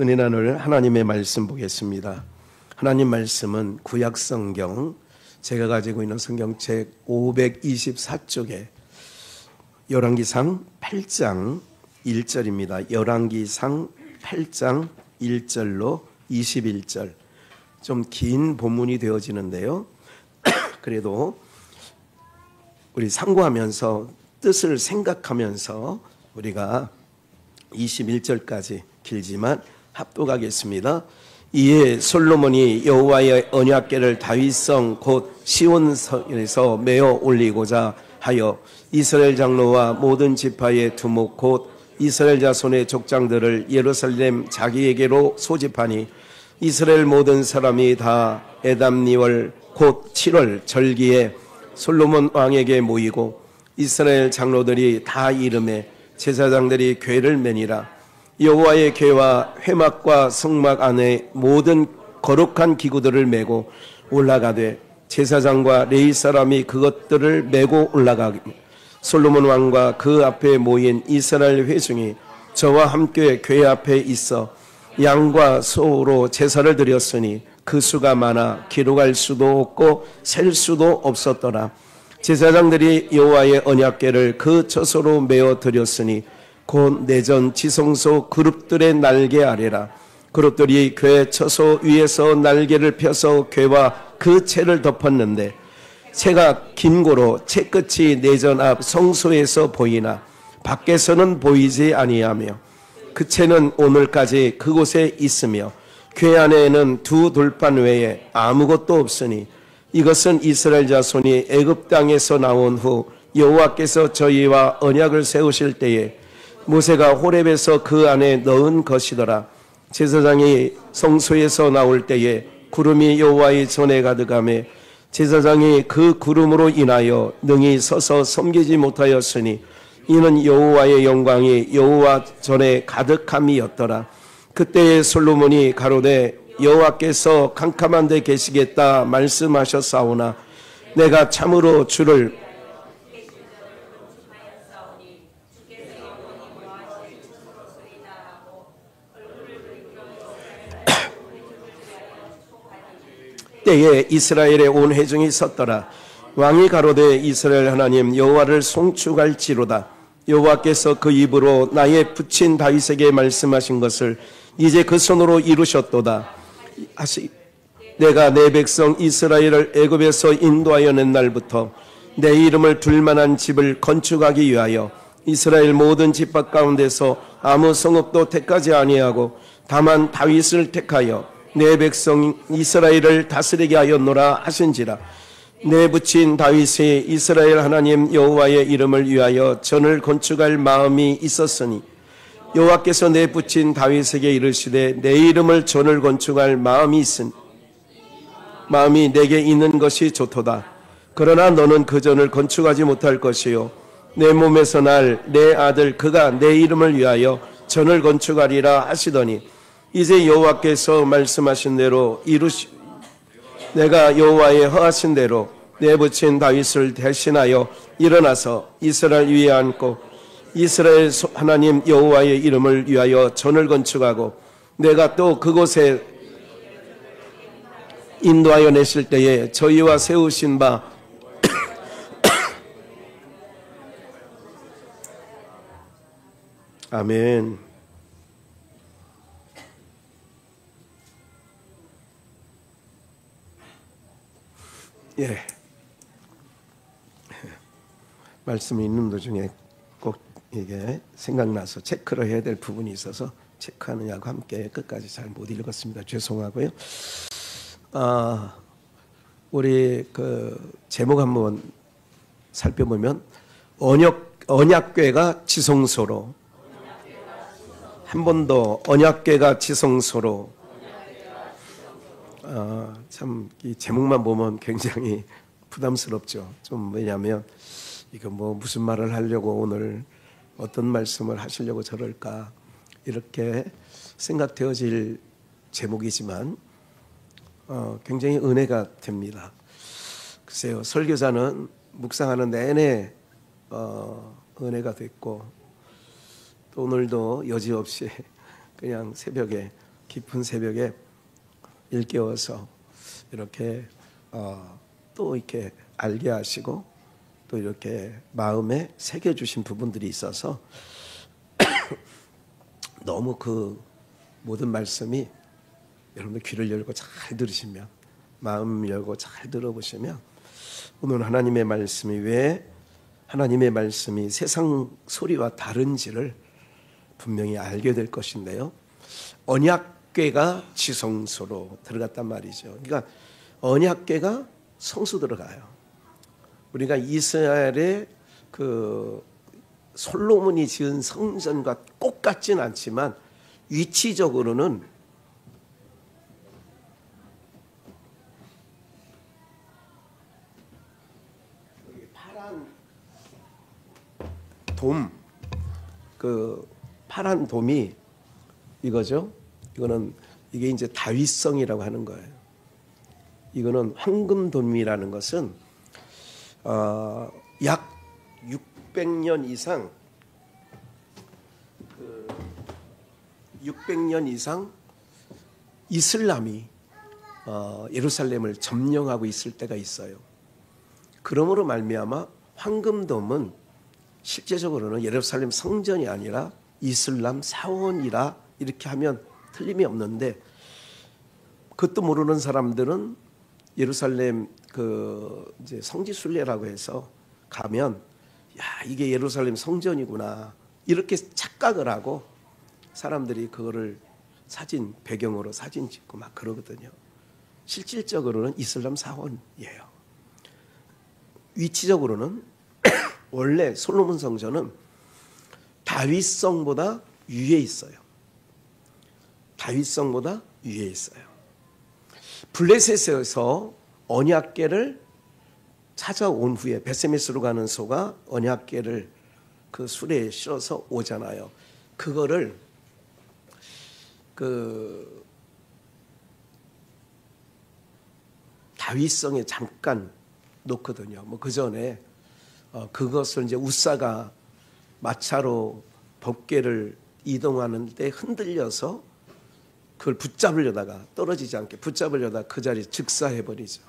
은혜 나눌 하나님의 말씀 보겠습니다. 하나님 말씀은 구약 성경, 제가 가지고 있는 성경책 524쪽에 열왕기상 8장 1절입니다. 열왕기상 8장 1절로 21절. 좀 긴 본문이 되어지는데요. 그래도 우리 상고하면서 뜻을 생각하면서 우리가 21절까지 길지만 합독하겠습니다. 이에 솔로몬이 여호와의 언약궤를 다윗성 곧 시온에서 메어 올리고자 하여 이스라엘 장로와 모든 지파의 두목 곧 이스라엘 자손의 족장들을 예루살렘 자기에게로 소집하니 이스라엘 모든 사람이 다 에담니월 곧 7월 절기에 솔로몬 왕에게 모이고 이스라엘 장로들이 다 이름에 제사장들이 궤를 매니라. 여호와의 궤와 회막과 성막 안에 모든 거룩한 기구들을 메고 올라가되 제사장과 레위 사람이 그것들을 메고 올라가기 솔로몬 왕과 그 앞에 모인 이스라엘 회중이 저와 함께 궤 앞에 있어 양과 소로 제사를 드렸으니 그 수가 많아 기록할 수도 없고 셀 수도 없었더라. 제사장들이 여호와의 언약궤를 그 처소로 메어 드렸으니 곧 내전 지성소 그룹들의 날개 아래라. 그룹들이 궤 처소 위에서 날개를 펴서 궤와 그 채를 덮었는데 채가 긴 고로 채 끝이 내전 앞 성소에서 보이나 밖에서는 보이지 아니하며 그 채는 오늘까지 그곳에 있으며 궤 안에는 두 돌판 외에 아무것도 없으니 이것은 이스라엘 자손이 애굽 땅에서 나온 후 여호와께서 저희와 언약을 세우실 때에 모세가 호렙에서 그 안에 넣은 것이더라. 제사장이 성소에서 나올 때에 구름이 여호와의 전에 가득하며 제사장이 그 구름으로 인하여 능히 서서 섬기지 못하였으니 이는 여호와의 영광이 여호와 전에 가득함이었더라. 그때에 솔로몬이 가로되 여호와께서 캄캄한 데 계시겠다 말씀하셨사오나 내가 참으로 주를 때에 이스라엘의 온 회중이 섰더라. 왕이 가로되 이스라엘 하나님 여호와를 송축할지로다. 여호와께서 그 입으로 나의 부친 다윗에게 말씀하신 것을 이제 그 손으로 이루셨도다. 내가 내 백성 이스라엘을 애굽에서 인도하여 낸 날부터 내 이름을 둘 만한 집을 건축하기 위하여 이스라엘 모든 지파 가운데서 아무 성읍도 택하지 아니하고 다만 다윗을 택하여 내 백성 이스라엘을 다스리게 하였노라 하신지라. 내 부친 다윗이 이스라엘 하나님 여호와의 이름을 위하여 전을 건축할 마음이 있었으니 여호와께서 내 부친 다윗에게 이르시되 내 이름을 전을 건축할 마음이 내게 있는 것이 좋도다. 그러나 너는 그 전을 건축하지 못할 것이요 내 몸에서 날 내 아들 그가 내 이름을 위하여 전을 건축하리라 하시더니 이제 여호와께서 말씀하신 대로 내가 여호와의 허하신 대로 내 부친 다윗을 대신하여 일어나서 이스라엘 위에 앉고 이스라엘 하나님 여호와의 이름을 위하여 전을 건축하고 내가 또 그곳에 인도하여 내실 때에 저희와 세우신 바 아멘. 예. 말씀이 있는 도중에 꼭 이게 생각나서 체크를 해야 될 부분이 있어서 체크하느냐고 함께 끝까지 잘 못 읽었습니다. 죄송하고요. 우리 그 제목 한번 살펴보면 언약궤가 지성소로 한 번 더 언약궤가 지성소로 참 이 제목만 보면 굉장히 부담스럽죠. 좀 왜냐하면 이거 뭐 무슨 말을 하려고 오늘 어떤 말씀을 하시려고 저럴까 이렇게 생각되어질 제목이지만 굉장히 은혜가 됩니다. 글쎄요, 설교자는 묵상하는 내내 은혜가 됐고 또 오늘도 여지없이 그냥 새벽에, 깊은 새벽에 일깨워서 이렇게 또 이렇게 알게 하시고 또 이렇게 마음에 새겨주신 부분들이 있어서 너무 그 모든 말씀이 여러분들 귀를 열고 잘 들으시면, 마음 열고 잘 들어보시면 오늘 하나님의 말씀이 왜 하나님의 말씀이 세상 소리와 다른지를 분명히 알게 될 것인데요. 언약궤가 지성소로 들어갔단 말이죠. 그러니까 언약궤가 성소 들어가요. 우리가 이스라엘의 그 솔로몬이 지은 성전과 꼭 같진 않지만 위치적으로는 파란 돔, 그 파란 돔이 이거죠. 이게 이제 다윗성이라고 하는 거예요. 이거는 황금돔이라는 것은 약 600년 이상 600년 이상 이슬람이 예루살렘을 점령하고 있을 때가 있어요. 그러므로 말미암아 황금돔은 실제적으로는 예루살렘 성전이 아니라 이슬람 사원이라 이렇게 하면 틀림이 없는데, 그것도 모르는 사람들은 예루살렘 그 이제 성지순례라고 해서 가면 야, 이게 예루살렘 성전이구나 이렇게 착각을 하고 사람들이 그거를 사진 배경으로 사진 찍고 막 그러거든요. 실질적으로는 이슬람 사원이에요. 위치적으로는 원래 솔로몬 성전은 다윗성보다 위에 있어요. 다윗성보다 위에 있어요. 블레셋에서 언약궤를 찾아온 후에 베세메스로 가는 소가 언약궤를 그 수레에 실어서 오잖아요. 그거를 그 다윗성에 잠깐 놓거든요. 뭐 그 전에 그것을 이제 우사가 마차로 법궤를 이동하는데 흔들려서 그걸 붙잡으려다가 떨어지지 않게 붙잡으려다가 그 자리에 즉사해버리죠.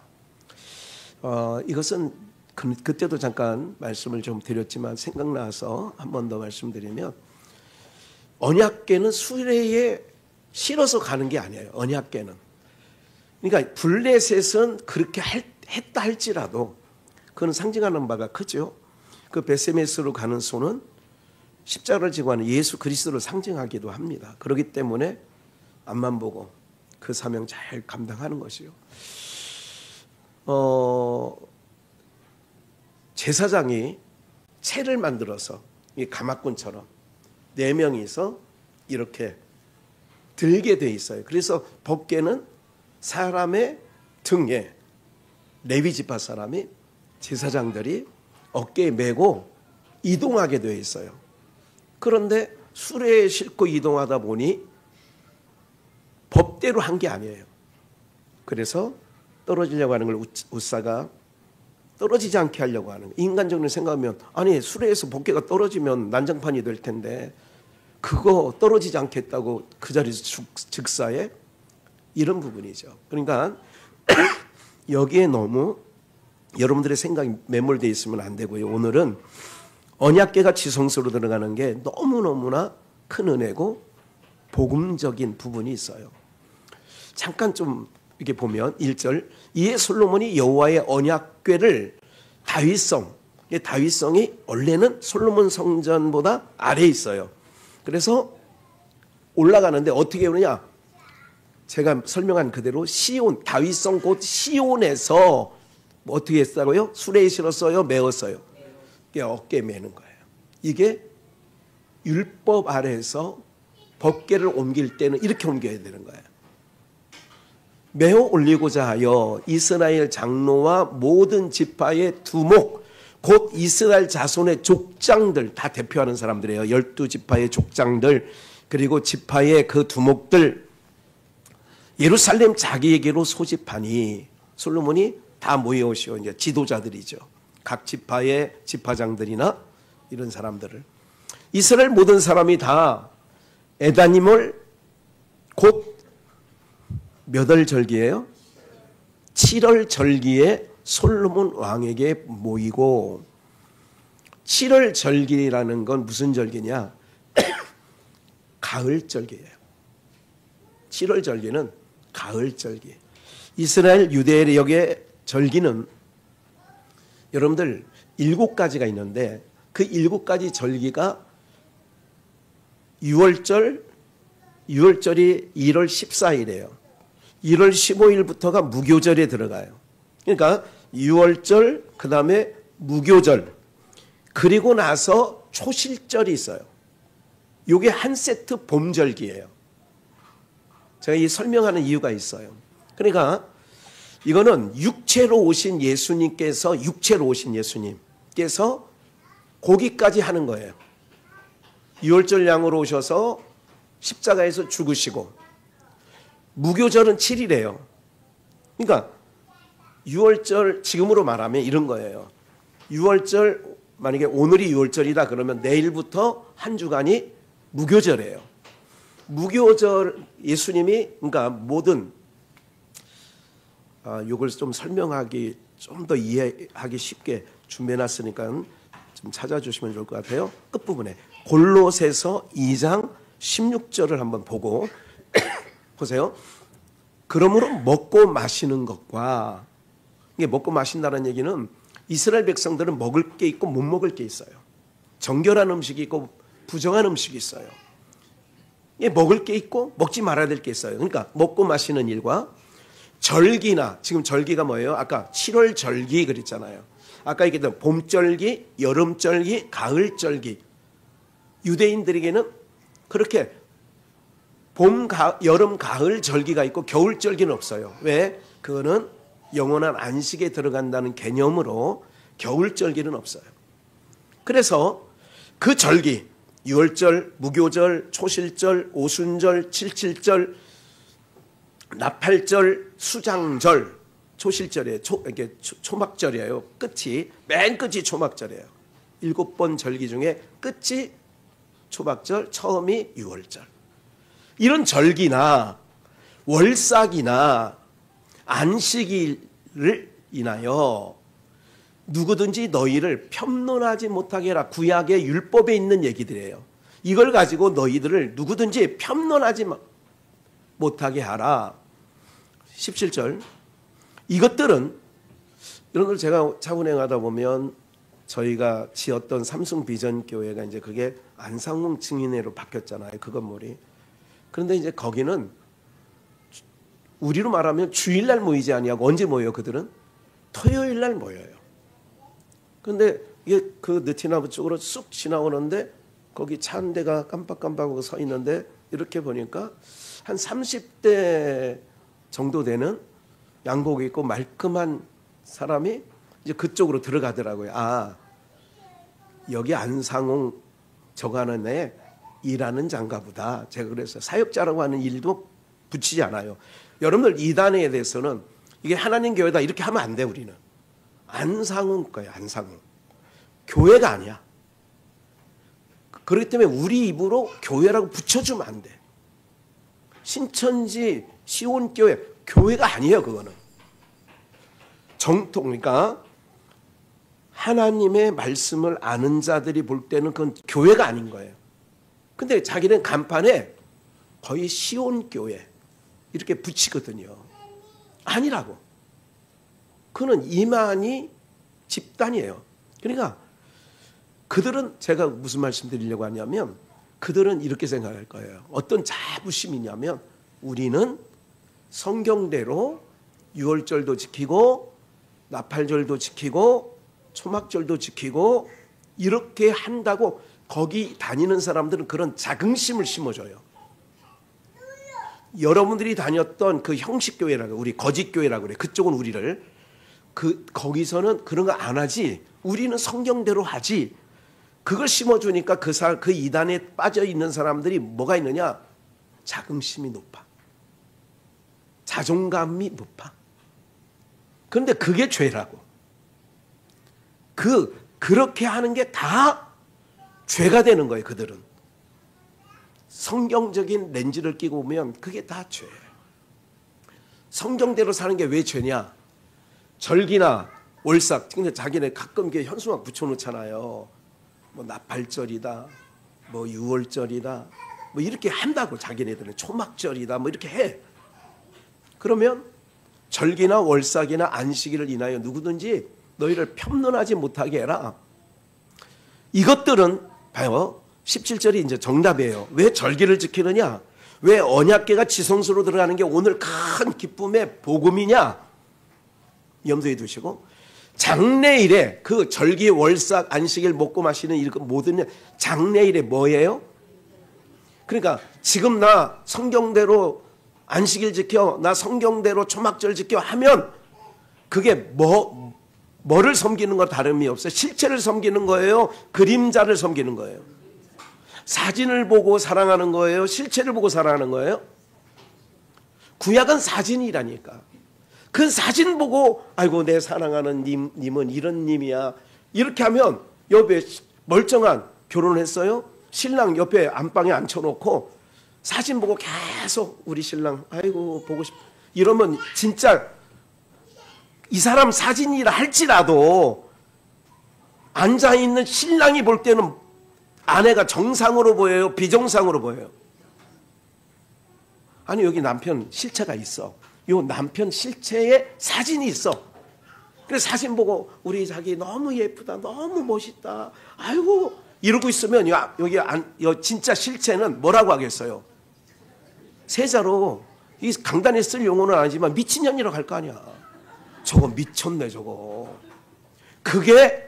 이것은 그때도 잠깐 말씀을 좀 드렸지만 생각나서 한 번 더 말씀드리면, 언약궤는 수레에 실어서 가는 게 아니에요. 언약궤는. 그러니까 블레셋은 그렇게 했다 할지라도 그건 상징하는 바가 크죠. 그 베세메스로 가는 소는 십자가를 지고 하는 예수 그리스도를 상징하기도 합니다. 그렇기 때문에 앞만 보고 그 사명 잘 감당하는 것이요. 제사장이 채를 만들어서 이 가마꾼처럼 4명이서 이렇게 들게 돼 있어요. 그래서 법궤는 사람의 등에 레위 지파 사람이 제사장들이 어깨에 메고 이동하게 되어 있어요. 그런데 수레에 싣고 이동하다 보니 법대로 한 게 아니에요. 그래서 떨어지려고 하는 걸 우사가 떨어지지 않게 하려고 하는 거예요. 인간적으로 생각하면 아니 수레에서 법궤가 떨어지면 난장판이 될 텐데 그거 떨어지지 않겠다고 그 자리에서 즉사해? 이런 부분이죠. 그러니까 여기에 너무 여러분들의 생각이 매몰되어 있으면 안 되고요. 오늘은 언약궤가 지성소로 들어가는 게 너무너무나 큰 은혜고 복음적인 부분이 있어요. 잠깐 좀 이렇게 보면 1절, 이에 솔로몬이 여호와의 언약궤를 다윗성이 원래는 솔로몬 성전보다 아래에 있어요. 그래서 올라가는데 어떻게 오느냐? 제가 설명한 그대로 시온, 다윗성 곧 시온에서 뭐 어떻게 했다고요? 수레에 실었어요? 메었어요? 어깨에 메는 거예요. 이게 율법 아래에서 법궤를 옮길 때는 이렇게 옮겨야 되는 거예요. 메어 올리고자 하여 이스라엘 장로와 모든 지파의 두목, 곧 이스라엘 자손의 족장들, 다 대표하는 사람들이에요. 12지파의 족장들, 그리고 지파의 그 두목들, 예루살렘 자기에게로 소집하니, 솔로몬이 다 모여오시오. 이제 지도자들이죠. 각 지파의 지파장들이나 이런 사람들을. 이스라엘 모든 사람이 다 에다님을 곧 몇 월 절기예요? 7월 절기에 솔로몬 왕에게 모이고, 7월 절기라는 건 무슨 절기냐? 가을 절기예요. 7월 절기는 가을 절기. 이스라엘 유대력의 절기는 여러분들 7가지가 있는데, 그 7가지 절기가 6월절이 1월 14일이에요. 1월 15일부터가 무교절에 들어가요. 그러니까 6월절, 그 다음에 무교절, 그리고 나서 초실절이 있어요. 이게 한 세트 봄절기예요. 제가 이 설명하는 이유가 있어요. 그러니까 이거는 육체로 오신 예수님께서 거기까지 하는 거예요. 6월절 양으로 오셔서 십자가에서 죽으시고, 무교절은 7일이에요. 그러니까 6월절 지금으로 말하면 이런 거예요. 6월절, 만약에 오늘이 6월절이다 그러면 내일부터 한 주간이 무교절이에요. 무교절, 예수님이 그러니까 모든 이걸 좀 설명하기, 좀 더 이해하기 쉽게 준비해놨으니까 좀 찾아주시면 좋을 것 같아요. 끝부분에 골로새서 2장 16절을 한번 보고 보세요. 그러므로 먹고 마시는 것과, 이게 먹고 마신다는 얘기는 이스라엘 백성들은 먹을 게 있고 못 먹을 게 있어요. 정결한 음식이 있고 부정한 음식이 있어요. 이게 먹을 게 있고 먹지 말아야 될 게 있어요. 그러니까 먹고 마시는 일과 절기나, 지금 절기가 뭐예요? 아까 7월 절기 그랬잖아요. 아까 얘기했던 봄절기, 여름절기, 가을절기. 유대인들에게는 그렇게 봄, 여름, 가을 절기가 있고 겨울절기는 없어요. 왜? 그거는 영원한 안식에 들어간다는 개념으로 겨울절기는 없어요. 그래서 그 절기, 6월절, 무교절, 초실절, 오순절, 칠칠절, 나팔절, 수장절, 초실절이에요. 이게 초막절이에요. 맨 끝이 초막절이에요. 7번 절기 중에 끝이 초막절, 처음이 6월절. 이런 절기나 월삭이나 안식일을 인하여 누구든지 너희를 편론하지 못하게 해라. 구약의 율법에 있는 얘기들이에요. 이걸 가지고 너희들을 누구든지 편론하지 못하게 하라. 17절. 이것들은, 여러분들 제가 차운행하다 보면 저희가 지었던 삼성 비전 교회가 이제 그게 안상홍 증인회로 바뀌었잖아요. 그 건물이. 그런데 이제 거기는 우리로 말하면 주일날 모이지 아니하고 언제 모여요? 그들은 토요일날 모여요. 그런데 이게 그 느티나무 쪽으로 쑥 지나오는데 거기 차 한 대가 깜빡깜빡하고 서 있는데 이렇게 보니까 한 30대 정도 되는 양복 입고 말끔한 사람이 이제 그쪽으로 들어가더라고요. 아, 여기 안상홍 저거 하는 애 일하는 장가 보다. 제가 그래서 사역자라고 하는 일도 붙이지 않아요. 여러분들 이단에 대해서는 이게 하나님 교회다 이렇게 하면 안 돼. 우리는 안상홍 거예요. 안상홍. 교회가 아니야. 그렇기 때문에 우리 입으로 교회라고 붙여주면 안 돼. 신천지 시온교회 교회가 아니에요. 그거는 정통. 그러니까 하나님의 말씀을 아는 자들이 볼 때는 그건 교회가 아닌 거예요. 근데 자기는 간판에 거의 시온교회 이렇게 붙이거든요. 아니라고. 그는 이만희 집단이에요. 그러니까 그들은, 제가 무슨 말씀 드리려고 하냐면, 그들은 이렇게 생각할 거예요. 어떤 자부심이냐면, 우리는 성경대로 6월절도 지키고 나팔절도 지키고 초막절도 지키고 이렇게 한다고 거기 다니는 사람들은 그런 자긍심을 심어줘요. 여러분들이 다녔던 그 형식교회라고, 우리 거짓교회라고 그래. 그쪽은 우리를 거기서는 그런 거 안 하지. 우리는 성경대로 하지. 그걸 심어주니까 그 이단에 빠져 있는 사람들이 뭐가 있느냐? 자긍심이 높아. 자존감이 높아. 그런데 그게 죄라고. 그렇게 하는 게 다 죄가 되는 거예요. 그들은 성경적인 렌즈를 끼고 보면 그게 다 죄예요. 성경대로 사는 게 왜 죄냐? 절기나 월삭, 근데 자기네 가끔 이게 현수막 붙여놓잖아요. 뭐 나팔절이다, 뭐 유월절이다, 뭐 이렇게 한다고 자기네들은 초막절이다, 뭐 이렇게 해. 그러면 절기나 월삭이나 안식일을 인하여 누구든지 너희를 편론하지 못하게 해라. 이것들은 봐요. 17절이 이제 정답이에요. 왜 절기를 지키느냐? 왜 언약궤가 지성소로 들어가는 게 오늘 큰 기쁨의 복음이냐? 염두에 두시고, 장래일에 그 절기, 월삭, 안식일 먹고 마시는 이 모든 장래일에 뭐예요? 그러니까 지금 나 성경대로 안식일 지켜, 나 성경대로 초막절 지켜 하면 그게 뭐를 섬기는 거 다름이 없어요. 실체를 섬기는 거예요? 그림자를 섬기는 거예요? 사진을 보고 사랑하는 거예요? 실체를 보고 사랑하는 거예요? 구약은 사진이라니까. 그 사진 보고 아이고 내 사랑하는 님은 이런 님이야. 이렇게 하면 옆에 멀쩡한 결혼했어요? 신랑 옆에 안방에 앉혀놓고 사진 보고 계속 우리 신랑 아이고 보고 싶 이러면 진짜 이 사람 사진이라 할지라도 앉아있는 신랑이 볼 때는 아내가 정상으로 보여요? 비정상으로 보여요? 아니 여기 남편 실체가 있어. 요 남편 실체에 사진이 있어. 그래서 사진 보고 우리 자기 너무 예쁘다, 너무 멋있다, 아이고 이러고 있으면 여기 진짜 실체는 뭐라고 하겠어요? 세자로 이 강단에 쓸 용어는 아니지만 미친년이라고 할 거 아니야. 저거 미쳤네 저거. 그게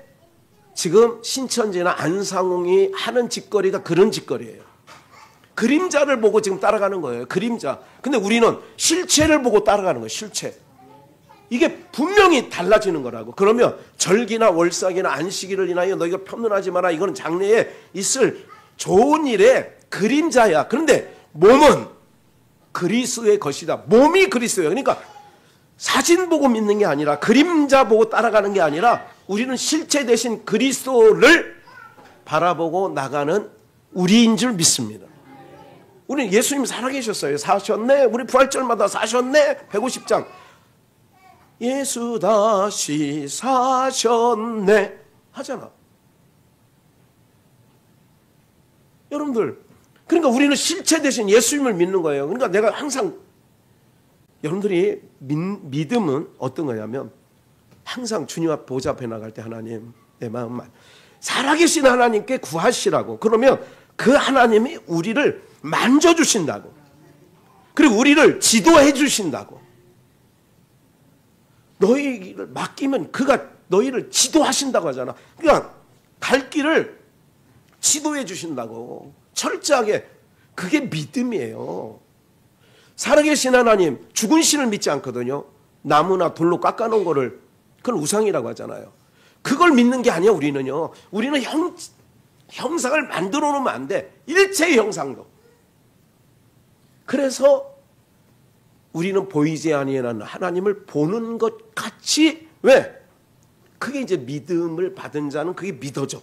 지금 신천지나 안상홍이 하는 짓거리가 그런 짓거리예요. 그림자를 보고 지금 따라가는 거예요. 그림자. 근데 우리는 실체를 보고 따라가는 거예요. 실체. 이게 분명히 달라지는 거라고. 그러면 절기나 월삭이나 안식일을 인하여 너희가 편론하지 마라. 이거는 장래에 있을 좋은 일의 그림자야. 그런데 몸은 그리스도의 것이다. 몸이 그리스도예요. 그러니까 사진 보고 믿는 게 아니라 그림자 보고 따라가는 게 아니라 우리는 실체 대신 그리스도를 바라보고 나가는 우리인 줄 믿습니다. 우리는 예수님 살아계셨어요. 사셨네. 우리 부활절마다 사셨네. 150장. 예수 다시 사셨네 하잖아. 여러분들, 그러니까 우리는 실체 대신 예수님을 믿는 거예요. 그러니까 내가 항상 여러분들이 믿음은 어떤 거냐면 항상 주님 앞 보좌 앞에 나갈 때 하나님 내 마음만 살아계신 하나님께 구하시라고. 그러면 그 하나님이 우리를 만져주신다고. 그리고 우리를 지도해 주신다고. 너희를 맡기면 그가 너희를 지도하신다고 하잖아. 그러니까 갈 길을 지도해 주신다고. 철저하게. 그게 믿음이에요. 살아계신 하나님, 죽은 신을 믿지 않거든요. 나무나 돌로 깎아놓은 거를, 그건 우상이라고 하잖아요. 그걸 믿는 게 아니야. 우리는요. 우리는 형상을 만들어 놓으면 안 돼. 일체의 형상도. 그래서 우리는 보이지 아니하는 하나님을 보는 것 같이. 왜? 그게 이제 믿음을 받은 자는 그게 믿어져.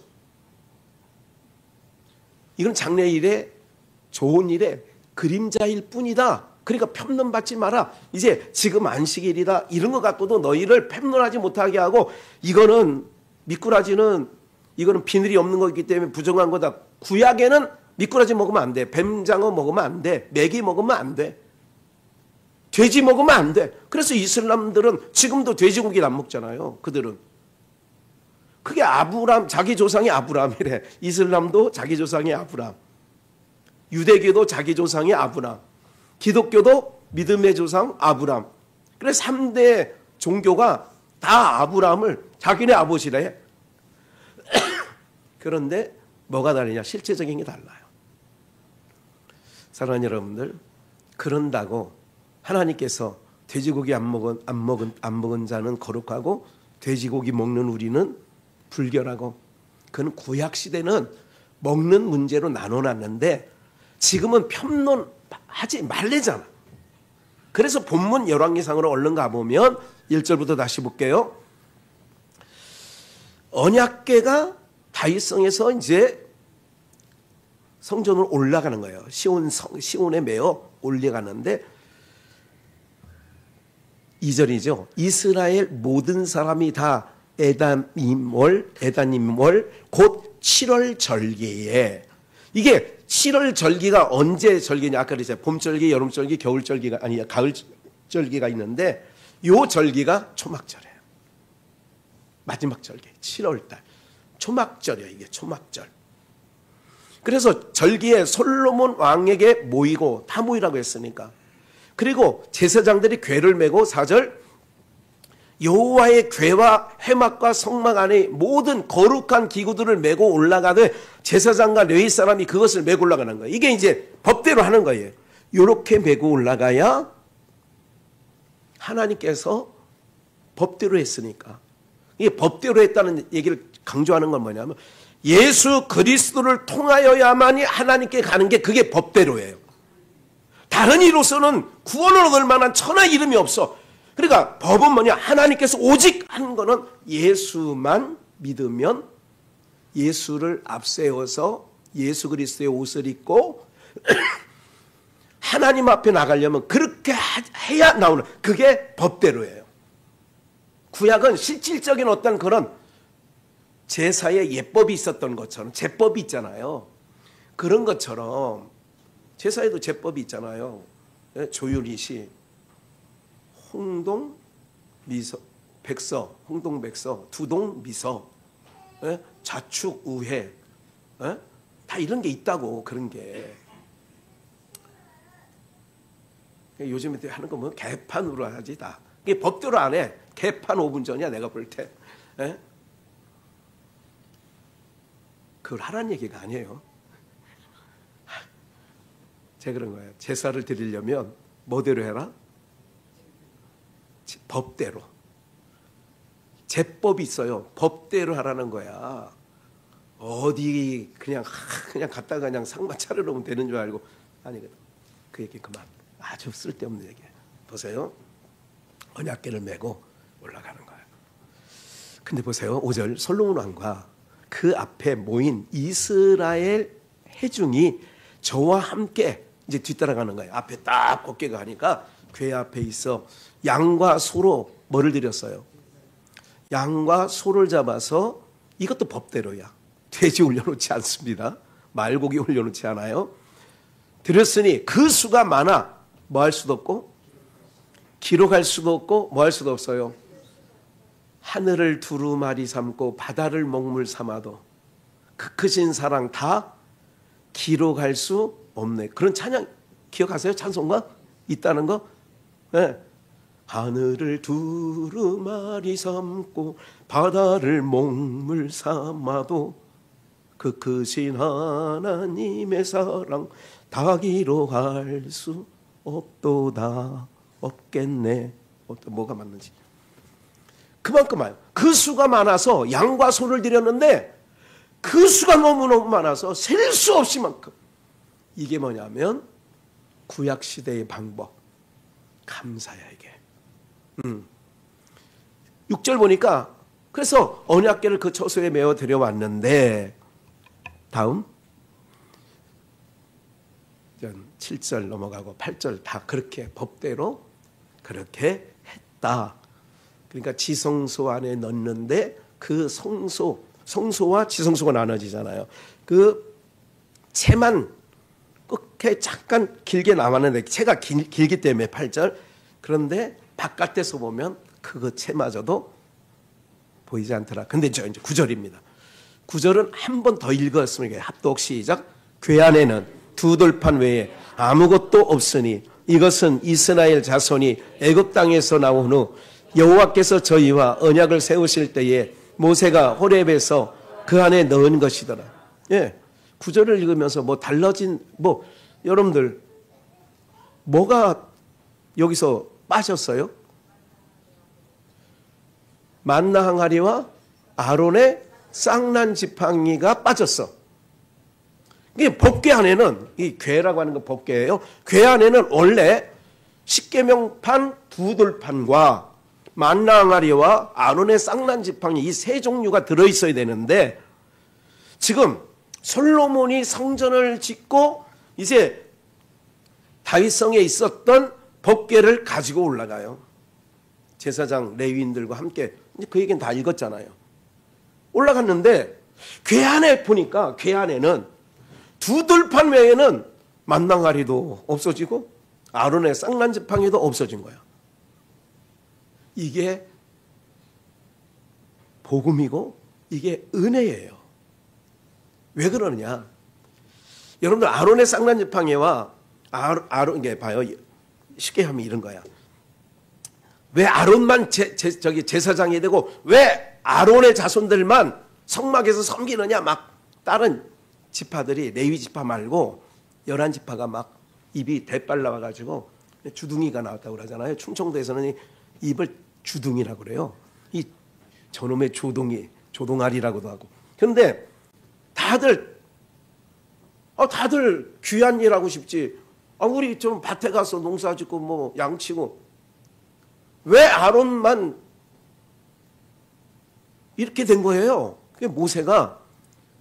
이건 장래일에 좋은 일에 그림자일 뿐이다. 그러니까 편론받지 마라. 이제 지금 안식일이다. 이런 것 갖고도 너희를 편론하지 못하게 하고, 이거는 미꾸라지는 이거는 비늘이 없는 거기 때문에 부정한 거다. 구약에는 미꾸라지 먹으면 안 돼. 뱀장어 먹으면 안 돼. 메기 먹으면 안 돼. 돼지 먹으면 안 돼. 그래서 이슬람들은 지금도 돼지고기를 안 먹잖아요. 그들은. 그게 아브람, 자기 조상이 아브람이래. 이슬람도 자기 조상이 아브람. 유대교도 자기 조상이 아브람. 기독교도 믿음의 조상 아브람. 그래서 3대 종교가 다 아브람을 자기네 아버지래. 그런데 뭐가 다르냐? 실제적인 게 달라요. 사랑하는 여러분들, 그런다고 하나님께서 돼지고기 안 먹은 자는 거룩하고 돼지고기 먹는 우리는 불결하고, 그건 구약 시대는 먹는 문제로 나눠놨는데 지금은 편론하지 말래잖아. 그래서 본문 열왕기상으로 얼른 가보면 1절부터 다시 볼게요. 언약궤가 다윗성에서 이제 성전으로 올라가는 거예요. 시온에 매어 올라가는데 2절이죠. 이스라엘 모든 사람이 다 에다님월 곧 7월 절기에, 이게 7월 절기가 언제 절기냐, 아까 그랬잖아요. 봄 절기, 여름 절기, 겨울 절기가 아니야, 가을 절기가 있는데 요 절기가 초막절이에요. 마지막 절기 7월달 초막절이에요. 이게 초막절. 그래서 절기에 솔로몬 왕에게 모이고, 다 모이라고 했으니까. 그리고 제사장들이 궤를 메고 4절 여호와의 궤와 회막과 성막 안에 모든 거룩한 기구들을 메고 올라가되 제사장과 레위 사람이 그것을 메고 올라가는 거예요. 이게 이제 법대로 하는 거예요. 이렇게 메고 올라가야 하나님께서 법대로 했으니까. 이게 법대로 했다는 얘기를 강조하는 건 뭐냐면 예수 그리스도를 통하여야만이 하나님께 가는 게 그게 법대로예요. 다른 이로서는 구원을 얻을 만한 천하 이름이 없어. 그러니까 법은 뭐냐, 하나님께서 오직 하는 거는 예수만 믿으면 예수를 앞세워서 예수 그리스도의 옷을 입고 하나님 앞에 나가려면 그렇게 해야 나오는, 그게 법대로예요. 구약은 실질적인 어떤 그런 제사에 예법이 있었던 것처럼, 제법이 있잖아요. 그런 것처럼 제사에도 제법이 있잖아요. 조율이시, 홍동, 미서, 백서, 홍동, 백서, 두동, 미서, 자축, 우회, 다 이런 게 있다고. 그런 게 요즘에 하는 거 뭐 개판으로 하지 다. 이게 법대로 안 해. 개판 5분 전이야 내가 볼 때. 그걸 하라는 얘기가 아니에요. 제가 그런 거예요. 제사를 드리려면 뭐대로 해라? 법대로. 제법이 있어요. 법대로 하라는 거야. 어디 그냥 갔다가 그냥 상만 차려놓으면 되는 줄 알고. 아니거든. 그 얘기 그만. 아주 쓸데없는 얘기예요. 보세요. 언약궤를 메고 올라가는 거예요. 근데 보세요. 5절 솔로몬 왕과 그 앞에 모인 이스라엘 회중이 저와 함께 이제 뒤따라가는 거예요. 앞에 딱 곱게가 가니까 궤 앞에 있어 양과 소로 뭐를 드렸어요? 양과 소를 잡아서, 이것도 법대로야. 돼지 올려놓지 않습니다. 말고기 올려놓지 않아요. 드렸으니 그 수가 많아 뭐 할 수도 없고 기록할 수도 없고 뭐 할 수도 없어요. 하늘을 두루마리 삼고 바다를 먹물 삼아도 그 크신 사랑 다 기록할 수 없네. 그런 찬양 기억하세요? 찬송가 있다는 거? 네. 하늘을 두루마리 삼고 바다를 먹물 삼아도 그 크신 하나님의 사랑 다 기록할 수 없도다. 없겠네. 뭐가 맞는지. 그만큼 많아요. 그 수가 많아서 양과 소를 드렸는데 그 수가 너무너무 많아서 셀 수 없이 만큼. 이게 뭐냐면 구약시대의 방법. 감사야 이게. 6절 보니까 그래서 언약궤를 그 처소에 메어 들여왔는데, 다음 7절 넘어가고 8절 다 그렇게 법대로 그렇게 했다. 그러니까 지성소 안에 넣는데 그 성소와 지성소가 나눠지잖아요. 그 채만 끝에 잠깐 길게 남았는데, 채가 길기 때문에 8절. 그런데 바깥에서 보면 그거 채마저도 보이지 않더라. 근데 이제 9절입니다. 9절은 한 번 더 읽었으면 합독 시작. 궤 안에는 두 돌판 외에 아무것도 없으니 이것은 이스라엘 자손이 애굽 땅에서 나온 후 여호와께서 저희와 언약을 세우실 때에 모세가 호렙에서 그 안에 넣은 것이더라. 예, 9절을 읽으면서 뭐 달라진, 여러분들 뭐가 여기서 빠졌어요? 만나 항아리와 아론의 쌍난 지팡이가 빠졌어. 이게 법궤 안에는, 이 궤라고 하는 건 법궤예요. 궤 안에는 원래 십계명판 두 돌판과 만나 항아리와 아론의 쌍난 지팡이 이 세 종류가 들어있어야 되는데, 지금 솔로몬이 성전을 짓고 이제 다윗성에 있었던 법궤를 가지고 올라가요. 제사장 레위인들과 함께. 이제 그 얘기는 다 읽었잖아요. 올라갔는데 궤 안에 보니까 궤 안에는 두 들판 외에는 만나가리도 없어지고 아론의 쌍난 지팡이도 없어진 거야. 이게 복음이고 이게 은혜예요. 왜 그러느냐? 여러분들 아론의 쌍난 지팡이와 아론 이게 봐요. 쉽게 하면 이런 거야. 왜 아론만 제사장이 되고 왜 아론의 자손들만 성막에서 섬기느냐? 막 다른 지파들이 레위 지파 말고 11지파가 막 입이 대빨 나와가지고 주둥이가 나왔다고 그러잖아요. 충청도에서는 입을 주둥이라고 그래요. 이 저놈의 조동이, 조동아리라고도 하고. 그런데 다들 귀한 일 하고 싶지. 우리 좀 밭에 가서 농사 짓고 뭐 양치고. 왜 아론만 이렇게 된 거예요? 그게 모세가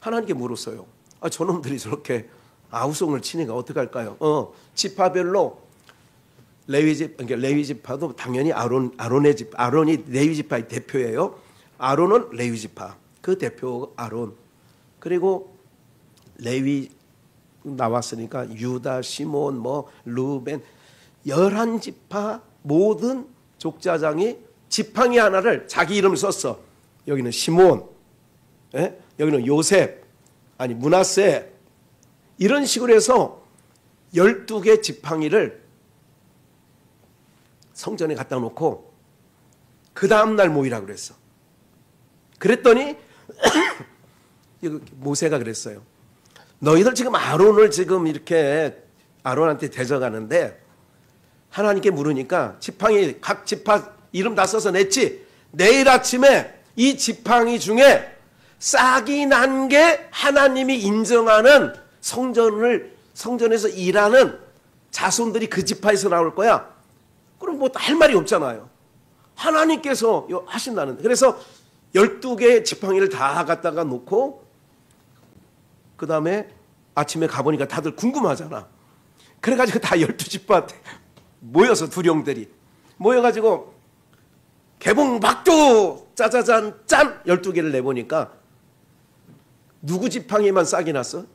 하나님께 물었어요. 저놈들이 저렇게 아우성을 치니까 어떡할까요? 지파별로 레위 지파도 당연히 아론이 레위 지파의 대표예요. 아론은 레위 지파. 그 대표 아론. 그리고 레위 나왔으니까 유다, 시몬, 루벤 11지파 모든 족자장이 지팡이 하나를 자기 이름을 썼어. 여기는 시몬, 여기는 요셉, 문하세 이런 식으로 해서 12개 지팡이를 성전에 갖다 놓고 그 다음날 모이라고 그랬어. 그랬더니 모세가 그랬어요. 너희들 지금 아론을 지금 이렇게 아론한테 대적하는데 하나님께 물으니까 지팡이 각 지파 이름 다 써서 냈지. 내일 아침에 이 지팡이 중에 싹이 난 게 하나님이 인정하는 성전에서 일하는 자손들이 그 지파에서 나올 거야. 그럼 뭐 할 말이 없잖아요. 하나님께서 하신다는데. 그래서 12개의 지팡이를 다 갖다가 놓고 그 다음에 아침에 가보니까 다들 궁금하잖아. 그래가지고 다 12지파 모여서 두령들이 모여가지고 개봉박두 짜자잔 짠 12개를 내보니까 누구 지팡이만 싹이 났어?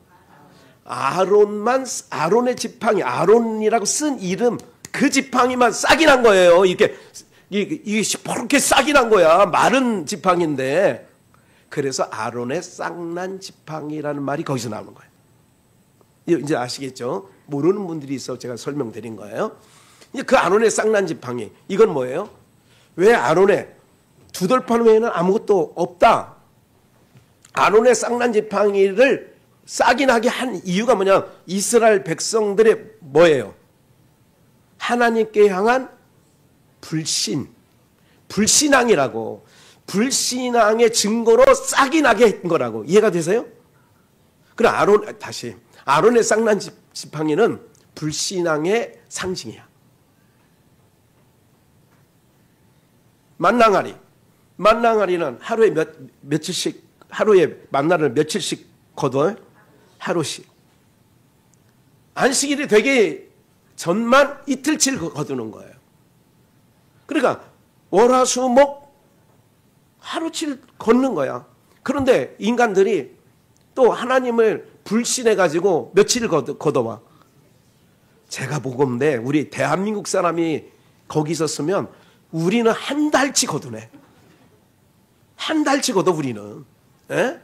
아론의 지팡이, 아론이라고 쓴 이름 그 지팡이만 싹이 난 거예요. 이게 시퍼렇게 싹이 난 거야. 마른 지팡인데. 그래서 아론의 쌍난 지팡이라는 말이 거기서 나오는 거예요. 이제 아시겠죠? 모르는 분들이 있어 제가 설명드린 거예요. 이제 그 아론의 쌍난 지팡이 이건 뭐예요? 왜 아론의 두 돌판 외에는 아무것도 없다. 아론의 쌍난 지팡이를 싹이 나게 한 이유가 뭐냐? 이스라엘 백성들의 뭐예요? 하나님께 향한 불신앙이라고. 불신앙의 증거로 싹이 나게 한 거라고. 이해가 되세요? 그럼 아론의 쌍난 지팡이는 불신앙의 상징이야. 만나가리는 하루에 며칠씩, 하루에 만나를 며칠씩 거둬요? 하루씩. 안식일이 되기 전만 이틀치를 거두는 거예요. 그러니까 월화수목 하루치를 걷는 거야. 그런데 인간들이 또 하나님을 불신해가지고 며칠을 걷어와. 제가 보건대 우리 대한민국 사람이 거기 있었으면 우리는 한 달치 거두네. 한 달치 거둬 우리는. 에?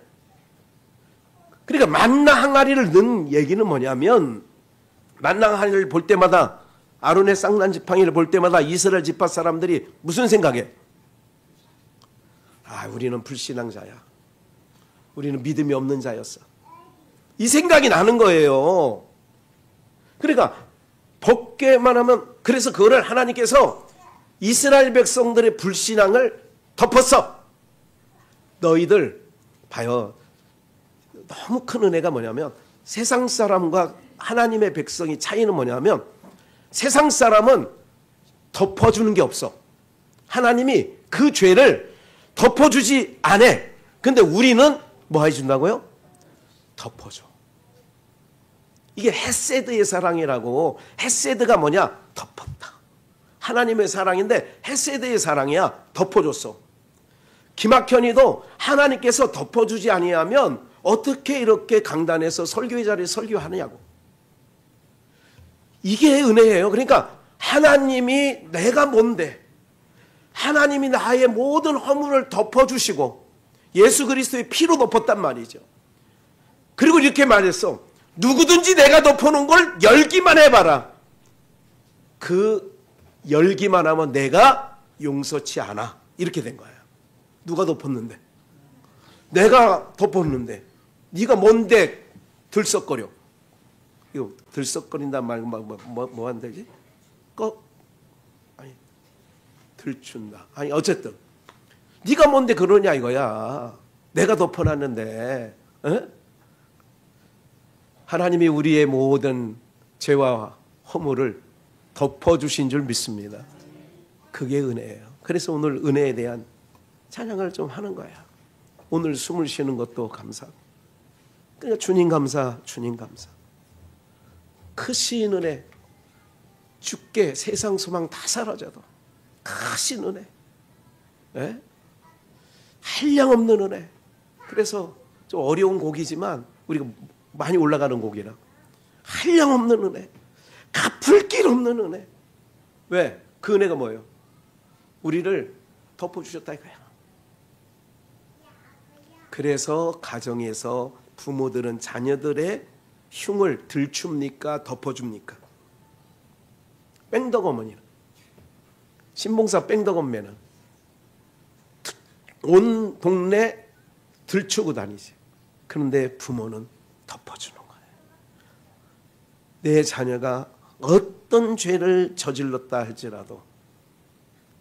그러니까 만나 항아리를 넣은 얘기는 뭐냐면 만나 항아리를 볼 때마다 아론의 쌍난 지팡이를 볼 때마다 이스라엘 지파 사람들이 무슨 생각해? 우리는 불신앙자야. 우리는 믿음이 없는 자였어. 이 생각이 나는 거예요. 그러니까 벗게만 하면 그래서 그거를 하나님께서 이스라엘 백성들의 불신앙을 덮었어. 너희들 봐요. 너무 큰 은혜가 뭐냐면 세상 사람과 하나님의 백성이 차이는 뭐냐면 세상 사람은 덮어주는 게 없어. 하나님이 그 죄를 덮어주지 않아. 근데 우리는 뭐 해준다고요? 덮어줘. 이게 헤세드의 사랑이라고. 헤세드가 뭐냐? 덮었다. 하나님의 사랑인데 헤세드의 사랑이야. 덮어줬어. 김학현이도 하나님께서 덮어주지 아니하면 어떻게 이렇게 강단에서 설교의 자리에 설교하느냐고. 이게 은혜예요. 그러니까 하나님이 내가 뭔데, 하나님이 나의 모든 허물을 덮어주시고 예수 그리스도의 피로 덮었단 말이죠. 그리고 이렇게 말했어. 누구든지 내가 덮어놓은 걸 열기만 해봐라. 그 열기만 하면 내가 용서치 않아. 이렇게 된 거야. 누가 덮었는데? 내가 덮었는데 네가 뭔데 들썩거려? 이거 들썩거린단 말 뭐 한다지? 아니 들춘다. 아니 어쨌든 네가 뭔데 그러냐 이거야. 내가 덮어놨는데. 에? 하나님이 우리의 모든 죄와 허물을 덮어주신 줄 믿습니다. 그게 은혜예요. 그래서 오늘 은혜에 대한 찬양을 좀 하는 거야. 오늘 숨을 쉬는 것도 감사하고. 그러니까 주님 감사, 주님 감사. 크신 은혜. 죽게 세상 소망 다 사라져도 크신 은혜. 네? 한량없는 은혜. 그래서 좀 어려운 곡이지만 우리가 많이 올라가는 곡이라. 한량없는 은혜. 갚을 길 없는 은혜. 왜? 그 은혜가 뭐예요? 우리를 덮어주셨다 이거야. 그래서 가정에서 부모들은 자녀들의 흉을 들춥니까? 덮어줍니까? 뺑덕 어머니는, 신봉사 뺑덕 엄매는 온 동네 들추고 다니지. 그런데 부모는 덮어주는 거예요. 내 자녀가 어떤 죄를 저질렀다 할지라도.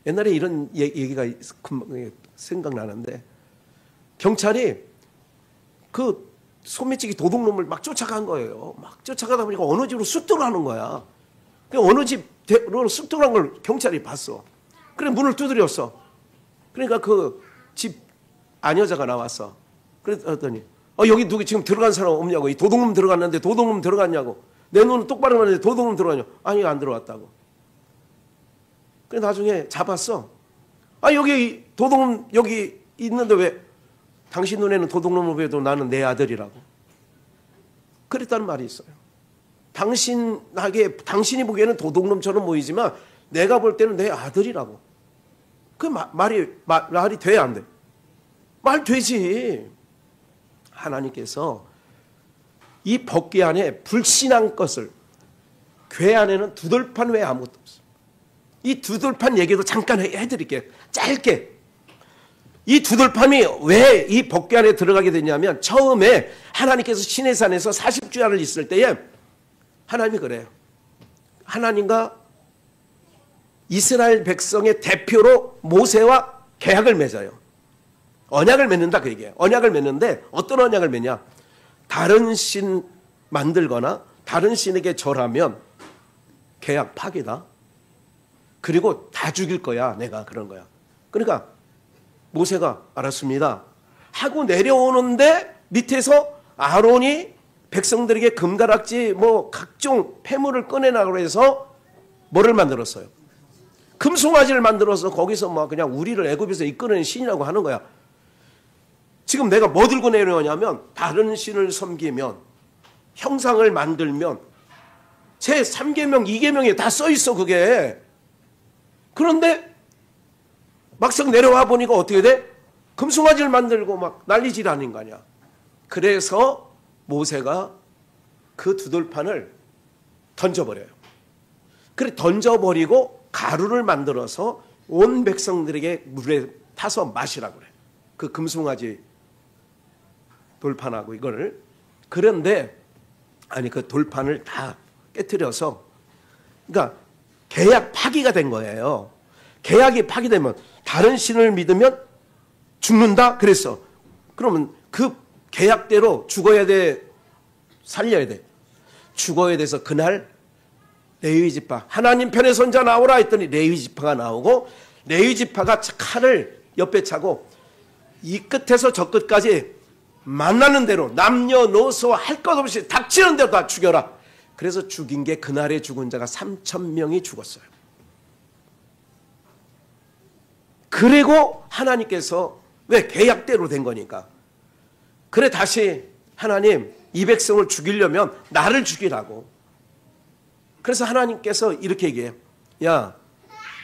옛날에 이런 얘기가 생각나는데, 경찰이 그 소매치기 도둑놈을 막 쫓아간 거예요. 막 쫓아가다 보니까 어느 집으로 쑥 들어가는 거야. 어느 집으로 쑥 들어간 걸 경찰이 봤어. 그래 문을 두드렸어. 그러니까 그 집 아녀자가 나왔어. 그랬더니 여기 누구 지금 들어간 사람 없냐고. 이 도둑놈 들어갔는데 도둑놈 들어갔냐고. 내 눈은 똑바로 봤는데 도둑놈 들어갔냐고. 아니 안 들어왔다고. 그래 나중에 잡았어. 여기 도둑놈 여기 있는데 왜 당신 눈에는 도둑놈을 보여도 나는 내 아들이라고. 그랬다는 말이 있어요. 당신이 보기에는 도둑놈처럼 보이지만 내가 볼 때는 내 아들이라고. 그 말이 돼 안 돼? 말 되지. 하나님께서 이 법궤 안에 불신한 것을, 궤 안에는 두들판 외에 아무것도 없어. 이 두들판 얘기도 잠깐 해드릴게요. 짧게. 이 두들판이 왜 이 법궤 안에 들어가게 되냐면, 처음에 하나님께서 시내산에서 40주야를 있을 때에 하나님이 그래요. 하나님과 이스라엘 백성의 대표로 모세와 계약을 맺어요. 언약을 맺는다 그 얘기예요. 언약을 맺는데 어떤 언약을 맺냐? 다른 신 만들거나 다른 신에게 절하면 계약 파기다. 그리고 다 죽일 거야. 내가 그런 거야. 그러니까 모세가 알았습니다 하고 내려오는데 밑에서 아론이 백성들에게 금가락지 뭐 각종 폐물을 꺼내라고 해서 뭐를 만들었어요? 금송아지를 만들어서 거기서 막 그냥 우리를 애굽에서 이끌어낸 신이라고 하는 거야. 지금 내가 뭐 들고 내려오냐면, 다른 신을 섬기면, 형상을 만들면 제 3계명 2계명에 다 써 있어 그게. 그런데 막상 내려와 보니까 어떻게 돼? 금송아지를 만들고 막 난리질 아닌 거 아니야. 그래서 모세가 그 두들판을 던져버려요. 그래 던져버리고 가루를 만들어서 온 백성들에게 물에 타서 마시라고 그래. 그 금송아지 돌판하고 이거를. 그런데 그 돌판을 다 깨트려서, 그러니까 계약 파기가 된 거예요. 계약이 파기되면 다른 신을 믿으면 죽는다 그랬어. 그러면 그 계약대로 죽어야 돼, 살려야 돼? 죽어야 돼서 그날 레위 지파, 하나님 편에 선자 나오라 했더니 레위 지파가 나오고, 레위 지파가 칼을 옆에 차고 이 끝에서 저 끝까지 만나는 대로 남녀노소 할 것 없이 닥치는 대로 다 죽여라. 그래서 죽인 게 그날에 죽은 자가 3,000명이 죽었어요. 그리고 하나님께서 왜 계약대로 된 거니까. 그래 다시 하나님 이 백성을 죽이려면 나를 죽이라고. 그래서 하나님께서 이렇게 얘기해요. 야,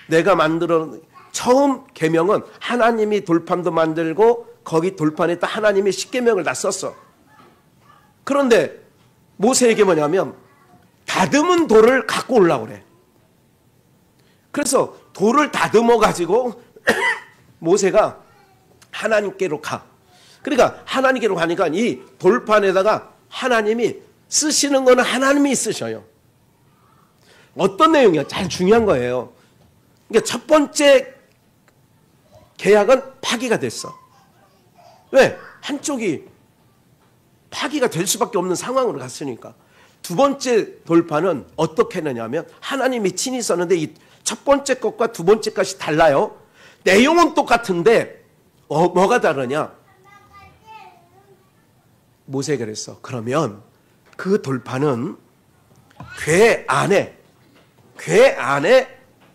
내가 만들어 처음 계명은 하나님이 돌판도 만들고 거기 돌판에다 하나님이 십계명을 다 썼어. 그런데 모세에게 뭐냐면 다듬은 돌을 갖고 오려고 그래. 그래서 돌을 다듬어 가지고 모세가 하나님께로 가. 그러니까 하나님께로 가니까 이 돌판에다가 하나님이 쓰시는 거는 하나님이 쓰셔요. 어떤 내용이야? 잘 중요한 거예요. 그러니까 첫 번째 계약은 파기가 됐어. 왜? 한쪽이 파기가 될 수밖에 없는 상황으로 갔으니까. 두 번째 돌판은 어떻게 했느냐면 하나님이 친히 썼는데 이 첫 번째 것과 두 번째 것이 달라요. 내용은 똑같은데 뭐가 다르냐? 모세가 그랬어. 그러면 그 돌판은 궤 안에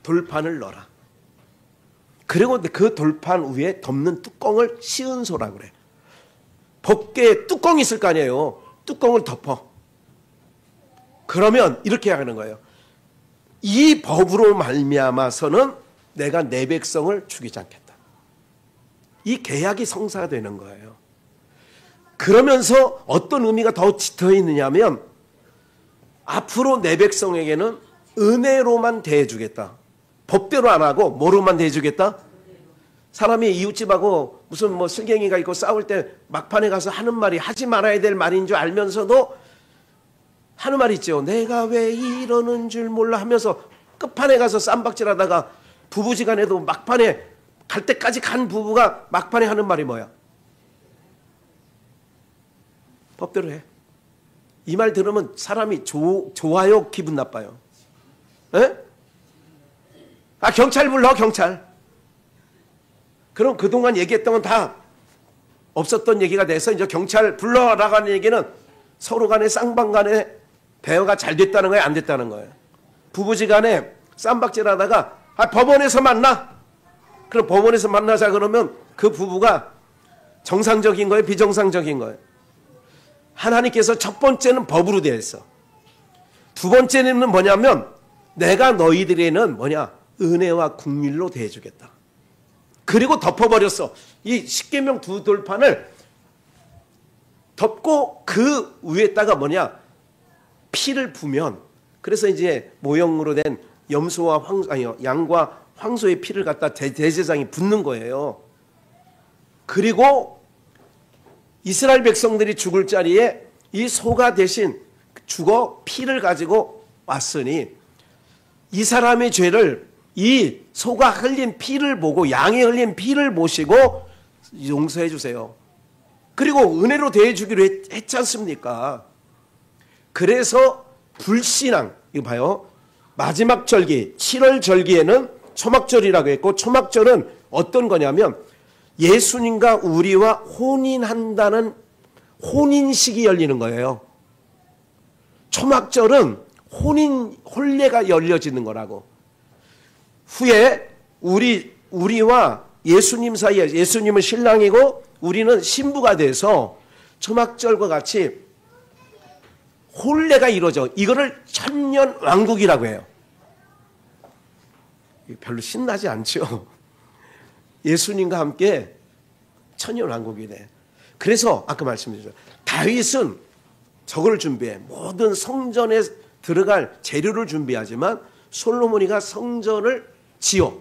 돌판을 넣어라. 그리고 그 돌판 위에 덮는 뚜껑을 시은소라 그래. 법궤에 뚜껑이 있을 거 아니에요. 뚜껑을 덮어. 그러면 이렇게 하는 거예요. 이 법으로 말미암아서는 내가 내 백성을 죽이지 않겠다. 이 계약이 성사가 되는 거예요. 그러면서 어떤 의미가 더 짙어 있느냐면 앞으로 내 백성에게는 은혜로만 대해주겠다. 법대로 안 하고 뭐로만 대해주겠다? 사람이 이웃집하고 무슨 뭐 슬갱이가 있고 싸울 때 막판에 가서 하는 말이 하지 말아야 될 말인 줄 알면서도 하는 말이 있죠. 내가 왜 이러는 줄 몰라 하면서 끝판에 가서 쌈박질하다가 부부지간에도 막판에 갈 때까지 간 부부가 막판에 하는 말이 뭐야? 법대로 해. 이 말 들으면 사람이 좋아요? 기분 나빠요? 에? 아, 경찰 불러, 경찰. 그럼 그동안 얘기했던 건 다 없었던 얘기가 돼서 이제 경찰 불러라가는 얘기는 서로 간에 쌍방 간에 대화가 잘 됐다는 거예요? 안 됐다는 거예요? 부부지간에 쌈박질 하다가 법원에서 만나? 그럼 법원에서 만나자 그러면 그 부부가 정상적인 거예요? 비정상적인 거예요? 하나님께서 첫 번째는 법으로 되어 있어. 두 번째는 뭐냐면 내가 너희들에는 뭐냐? 은혜와 긍휼로 대해주겠다. 그리고 덮어버렸어. 이 십계명 두 돌판을 덮고 그 위에다가 뭐냐? 피를 부면 그래서 이제 모형으로 된 염소와 양과 황소의 피를 갖다 대제사장이 붓는 거예요. 그리고 이스라엘 백성들이 죽을 자리에 이 소가 대신 죽어 피를 가지고 왔으니 이 사람의 죄를 이 소가 흘린 피를 보고 양이 흘린 피를 보시고 용서해 주세요. 그리고 은혜로 대해주기로 했지 않습니까? 그래서 불신앙, 이거 봐요. 마지막 절기, 7월 절기에는 초막절이라고 했고 초막절은 어떤 거냐면 예수님과 우리와 혼인한다는 혼인식이 열리는 거예요. 초막절은 혼례가 열려지는 거라고. 후에 우리와 예수님 사이에 예수님은 신랑이고 우리는 신부가 돼서 초막절과 같이 혼례가 이루어져. 이거를 천년왕국이라고 해요. 별로 신나지 않죠. 예수님과 함께 천년왕국이 돼. 그래서 아까 말씀드렸죠. 다윗은 저걸 준비해. 모든 성전에 들어갈 재료를 준비하지만 솔로몬이가 성전을 지어.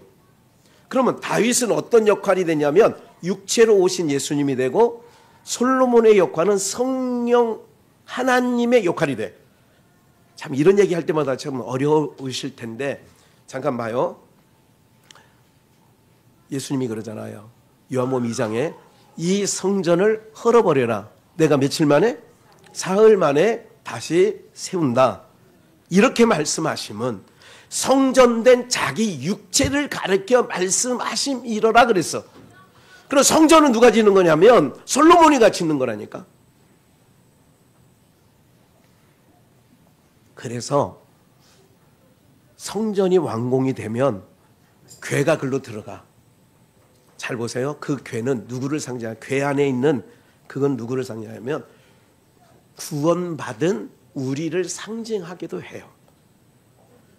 그러면 다윗은 어떤 역할이 되냐면 육체로 오신 예수님이 되고 솔로몬의 역할은 성령 하나님의 역할이 돼. 참 이런 얘기할 때마다 참 어려우실 텐데 잠깐 봐요. 예수님이 그러잖아요. 요한복음 2장에 이 성전을 헐어버려라. 내가 며칠 만에? 사흘 만에 다시 세운다. 이렇게 말씀하시면 성전된 자기 육체를 가리켜 말씀하심이러라 그랬어. 그럼 성전은 누가 짓는 거냐면 솔로몬이가 짓는 거라니까. 그래서 성전이 완공이 되면 궤가 글로 들어가. 잘 보세요. 그 궤는 누구를 상징하냐? 궤 안에 있는 그건 누구를 상징하냐면 구원받은 우리를 상징하기도 해요.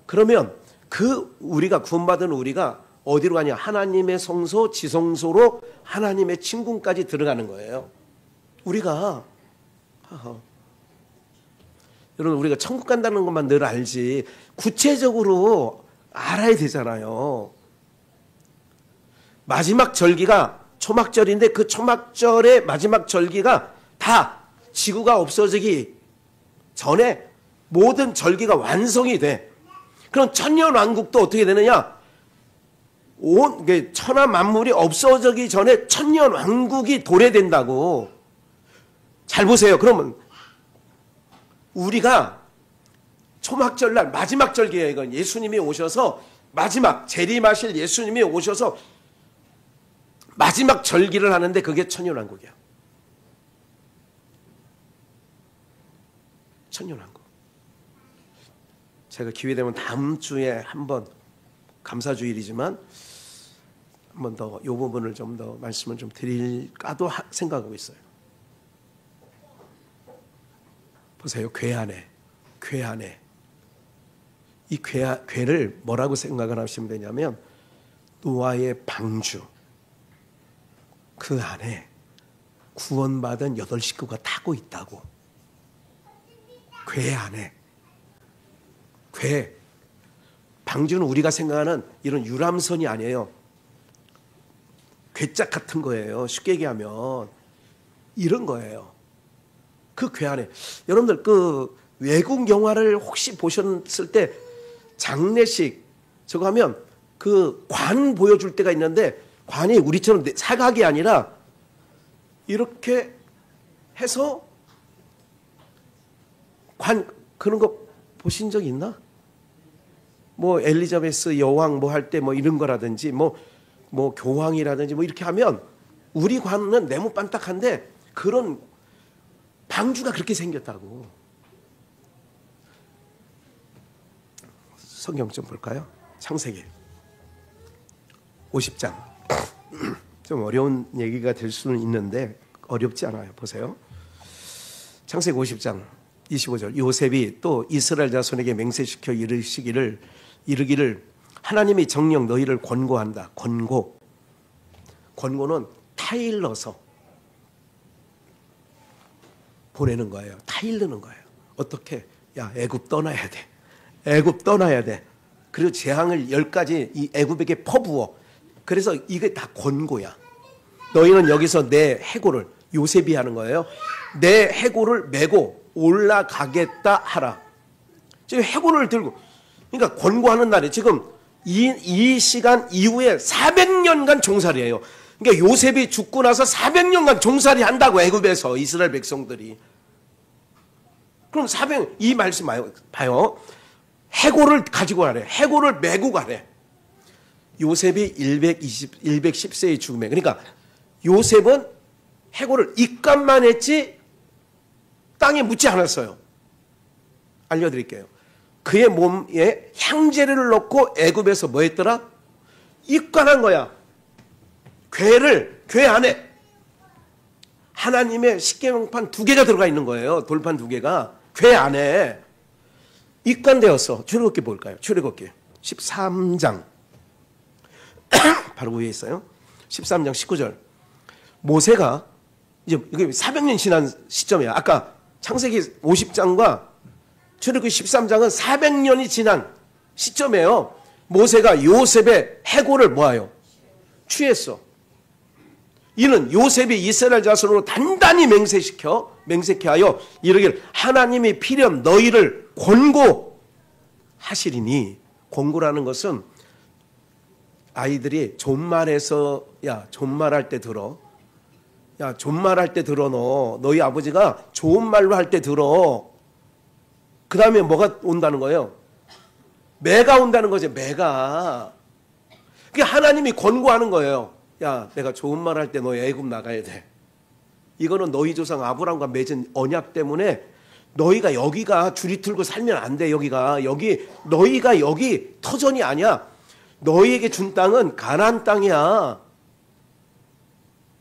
그러면 그 우리가 구원받은 우리가 어디로 가냐? 하나님의 성소, 지성소로 하나님의 친궁까지 들어가는 거예요. 우리가 여러분 우리가 천국 간다는 것만 늘 알지 구체적으로 알아야 되잖아요. 마지막 절기가 초막절인데 그 초막절의 마지막 절기가 다 지구가 없어지기 전에 모든 절기가 완성이 돼. 그럼 천년왕국도 어떻게 되느냐? 온 천하 만물이 없어지기 전에 천년왕국이 도래된다고. 잘 보세요. 그러면 우리가 초막절날 마지막 절기예요. 이건 예수님이 오셔서 마지막 재림하실 예수님이 오셔서 마지막 절기를 하는데 그게 천년왕국이야. 천년왕국. 제가 기회되면 다음 주에 한번 감사주일이지만 한 번 더 이 부분을 좀 더 말씀을 좀 드릴까도 생각하고 있어요. 보세요. 궤 안에 이 궤를 뭐라고 생각을 하시면 되냐면 노아의 방주, 그 안에 구원받은 8식구가 타고 있다고. 궤 안에. 궤. 방주는 우리가 생각하는 이런 유람선이 아니에요. 궤짝 같은 거예요. 쉽게 얘기하면 이런 거예요. 그 궤 안에. 여러분들 그 외국 영화를 혹시 보셨을 때 장례식 저거 하면 그 관 보여줄 때가 있는데 관이 우리처럼 사각이 아니라 이렇게 해서 관 그런 거 보신 적 있나? 뭐 엘리자베스 여왕 뭐 할 때 뭐 이런 거라든지 뭐 교황이라든지 뭐 이렇게 하면 우리 관은 네모 반딱한데 그런 방주가 그렇게 생겼다고. 성경 좀 볼까요? 창세기 50장. 좀 어려운 얘기가 될 수는 있는데 어렵지 않아요. 보세요. 창세기 50장 25절. 요셉이 또 이스라엘 자손에게 맹세시켜 이르기를 하나님이 정녕 너희를 권고한다. 권고는 타일러서 보내는 거예요. 타일르는 거예요. 어떻게? 야, 애굽 떠나야 돼. 애굽 떠나야 돼. 그리고 재앙을 10가지 이 애굽에게 퍼부어. 그래서 이게 다 권고야. 너희는 여기서 내 해골을, 요셉이 하는 거예요. 내 해골을 메고 올라가겠다 하라. 지금 해골을 들고, 그러니까 권고하는 날이 지금 이 시간 이후에 400년간 종살이에요. 그러니까 요셉이 죽고 나서 400년간 종살이 한다고. 애굽에서 이스라엘 백성들이. 그럼 이 말씀 봐요. 해골을 가지고 가래. 해골을 메고 가래. 요셉이 110세의 죽음에. 그러니까 요셉은 해골을 입간만 했지 땅에 묻지 않았어요. 알려드릴게요. 그의 몸에 향재를 넣고 애굽에서 뭐 했더라? 입간한 거야. 궤 안에 하나님의 십계명판 2개가 들어가 있는 거예요. 돌판 2개가 궤 안에 입간되었어. 출애굽기 볼까요? 출애굽기 13장 바로 위에 있어요. 13장 19절. 모세가 이제 이게 400년 지난 시점이야. 아까 창세기 50장과 출애굽기 13장은 400년이 지난 시점이에요. 모세가 요셉의 해골을 뭐하여? 취했어. 이는 요셉이 이스라엘 자손으로 단단히 맹세케 하여 이르기를 하나님이 필연 너희를 권고하시리니. 권고라는 것은 아이들이 존말해서 야 존말할 때 들어. 야 존말할 때 들어. 너희 아버지가 좋은 말로 할 때 들어. 그 다음에 뭐가 온다는 거예요? 매가 온다는 거죠. 매가. 그게 하나님이 권고하는 거예요. 야, 내가 좋은 말 할 때 너 애굽 나가야 돼. 이거는 너희 조상 아브라함과 맺은 언약 때문에 너희가 여기가 줄이 틀고 살면 안 돼. 너희가 여기 터전이 아니야. 너희에게 준 땅은 가나안 땅이야.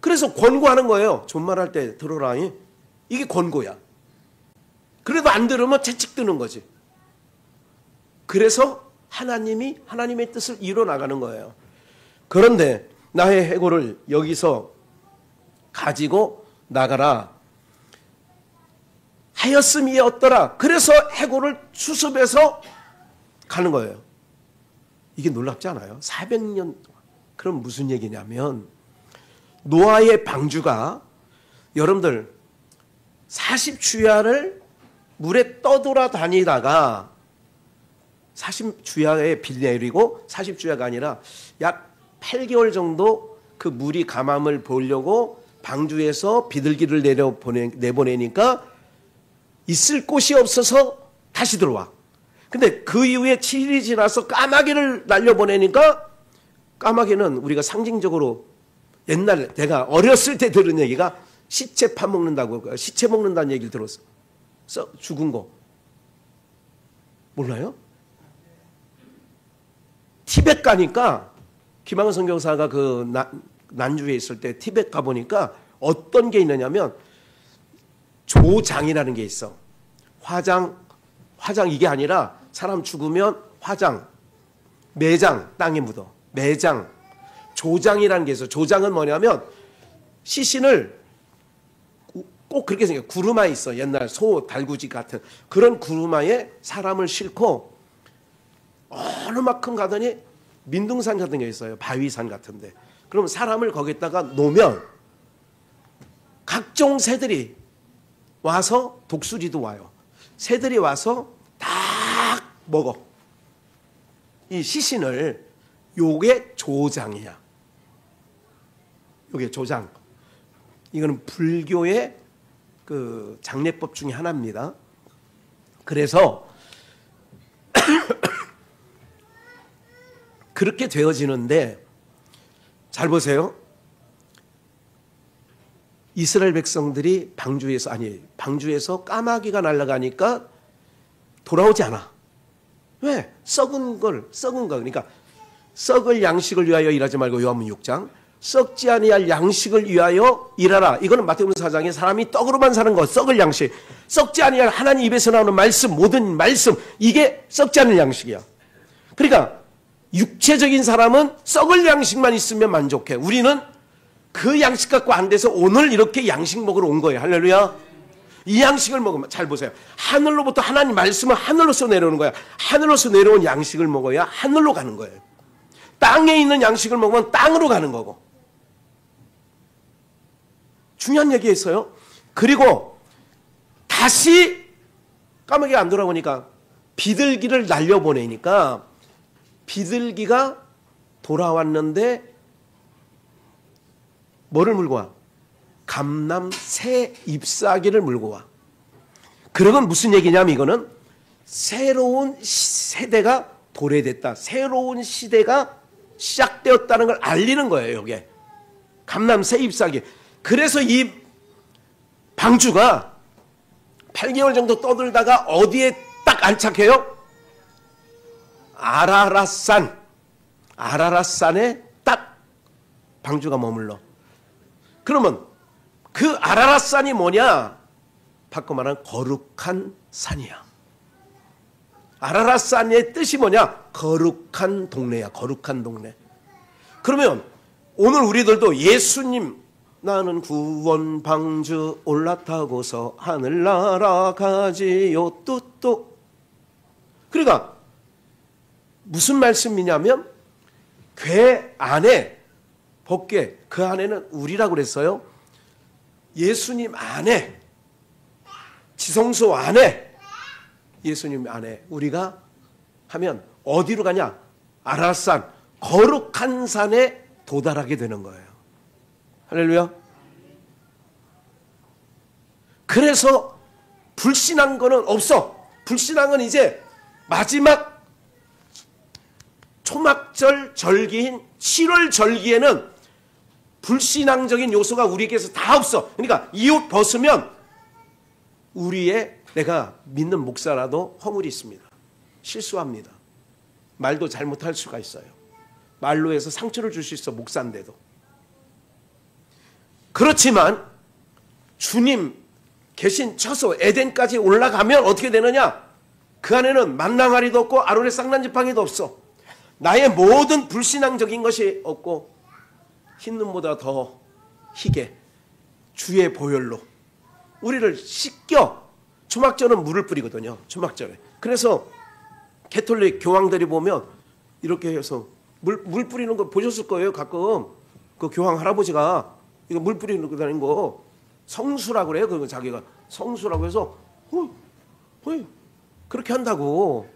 그래서 권고하는 거예요. 존말할 때 들어라. 이게 권고야. 그래도 안 들으면 채찍 드는 거지. 그래서 하나님이 하나님의 뜻을 이뤄나가는 거예요. 그런데 나의 해골을 여기서 가지고 나가라 하였음이 없더라. 그래서 해골을 수습해서 가는 거예요. 이게 놀랍지 않아요? 400년. 그럼 무슨 얘기냐면 노아의 방주가 여러분들 40주야를 물에 떠돌아 다니다가 40주야에 비 내리고 40주야가 아니라 약 8개월 정도 그 물이 감함을 보려고 방주에서 비둘기를 내보내니까 있을 곳이 없어서 다시 들어와. 근데 그 이후에 7일이 지나서 까마귀를 날려보내니까 까마귀는 우리가 상징적으로 옛날 내가 어렸을 때 들은 얘기가 시체 파먹는다고, 시체 먹는다는 얘기를 들었어. 죽은 거. 몰라요? 티벳 가니까 김항은 선교사가 그 난주에 있을 때 티벳 가보니까 어떤 게 있느냐면 조장이라는 게 있어. 화장 이게 아니라 사람 죽으면 화장, 매장, 땅에 묻어. 매장, 조장이라는 게 있어. 조장은 뭐냐면 시신을 꼭 그렇게 생겨. 구루마에 있어. 옛날 소 달구지 같은 그런 구루마에 사람을 싣고 어느 만큼 가더니 민둥산 같은 게 있어요. 바위산 같은데. 그럼 사람을 거기다가 놓으면 각종 새들이 와서 독수리도 와요. 새들이 와서 다 먹어. 이 시신을. 요게 조장이야. 요게 조장. 이거는 불교의 그 장례법 중에 하나입니다. 그래서 그렇게 되어지는데 잘 보세요. 이스라엘 백성들이 방주에서 까마귀가 날아가니까 돌아오지 않아. 왜? 썩은 거. 그러니까 썩을 양식을 위하여 일하지 말고 요한복음 6장 썩지 아니할 양식을 위하여 일하라. 이거는 마태복음 4장에 사람이 떡으로만 사는 것, 썩을 양식. 썩지 아니할 하나님 입에서 나오는 말씀, 모든 말씀, 이게 썩지 않을 양식이야. 그러니까 육체적인 사람은 썩을 양식만 있으면 만족해. 우리는 그 양식 갖고 안 돼서 오늘 이렇게 양식 먹으러 온 거예요. 할렐루야. 이 양식을 먹으면 잘 보세요. 하늘로부터 하나님 말씀은 하늘로서 내려오는 거야. 하늘로서 내려온 양식을 먹어야 하늘로 가는 거예요. 땅에 있는 양식을 먹으면 땅으로 가는 거고. 중요한 얘기했어요. 그리고 다시 까마귀가 안 돌아오니까 비둘기를 날려보내니까 비둘기가 돌아왔는데 뭐를 물고 와? 감람 새 잎사귀를 물고 와. 그러건 무슨 얘기냐면 이거는 새로운 세대가 도래됐다. 새로운 시대가 시작되었다는 걸 알리는 거예요. 이게 감람 새 잎사귀. 그래서 이 방주가 8개월 정도 떠들다가 어디에 딱 안착해요? 아라랏산에 딱 방주가 머물러. 그러면 그 아라랏산이 뭐냐? 바꿔 말하면 거룩한 산이야. 아라랏산의 뜻이 뭐냐? 거룩한 동네야. 거룩한 동네. 그러면 오늘 우리들도 예수님 나는 구원 방주 올라타고서 하늘나라 가지요 뚜뚜. 그러니까 무슨 말씀이냐면 궤 안에 법궤 그 안에는 우리라고 그랬어요. 예수님 안에 지성소 안에 예수님 안에 우리가 하면 어디로 가냐? 아라랏산 거룩한 산에 도달하게 되는 거예요. 할렐루야. 그래서 불신한 거는 없어. 불신한 건 이제 마지막 초막절 절기인 7월 절기에는 불신앙적인 요소가 우리에게서 다 없어. 그러니까 이 옷 벗으면 우리의 내가 믿는 목사라도 허물이 있습니다. 실수합니다. 말도 잘못할 수가 있어요. 말로 해서 상처를 줄 수 있어, 목사인데도. 그렇지만 주님 계신 처소 에덴까지 올라가면 어떻게 되느냐? 그 안에는 만나가리도 없고 아론의 쌍난지팡이도 없어. 나의 모든 불신앙적인 것이 없고 흰 눈보다 더 희게 주의 보혈로 우리를 씻겨. 초막절은 물을 뿌리거든요. 초막절에. 그래서 개톨릭 교황들이 보면 이렇게 해서 물 뿌리는 거 보셨을 거예요. 가끔 그 교황 할아버지가 이거 물 뿌리는 거 다니는 거 성수라고 그래요. 그 자기가 성수라고 해서 그렇게 한다고.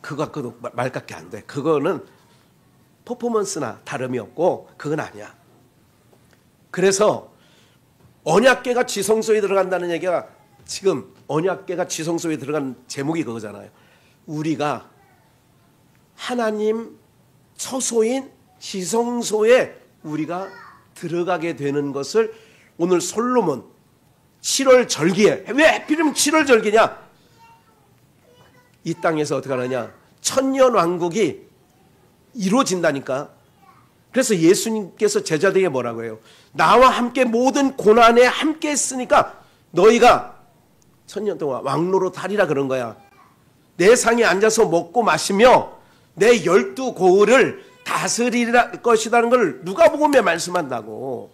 그거 갖고도 말같게 안 돼. 그거는 퍼포먼스나 다름이 없고 그건 아니야. 그래서 언약궤가 지성소에 들어간다는 얘기가 지금 언약궤가 지성소에 들어간 제목이 그거잖아요. 우리가 하나님 처소인 지성소에 우리가 들어가게 되는 것을 오늘 솔로몬 7월 절기에, 왜 하필이면 7월 절기냐? 이 땅에서 어떻게 하느냐? 천년 왕국이 이루어진다니까. 그래서 예수님께서 제자들에게 뭐라고 해요? 나와 함께 모든 고난에 함께 했으니까 너희가 천년 동안 왕노로 타리라 그런 거야. 내 상에 앉아서 먹고 마시며 내 12고을을 다스릴 것이라는 걸 누가복음에 말씀한다고.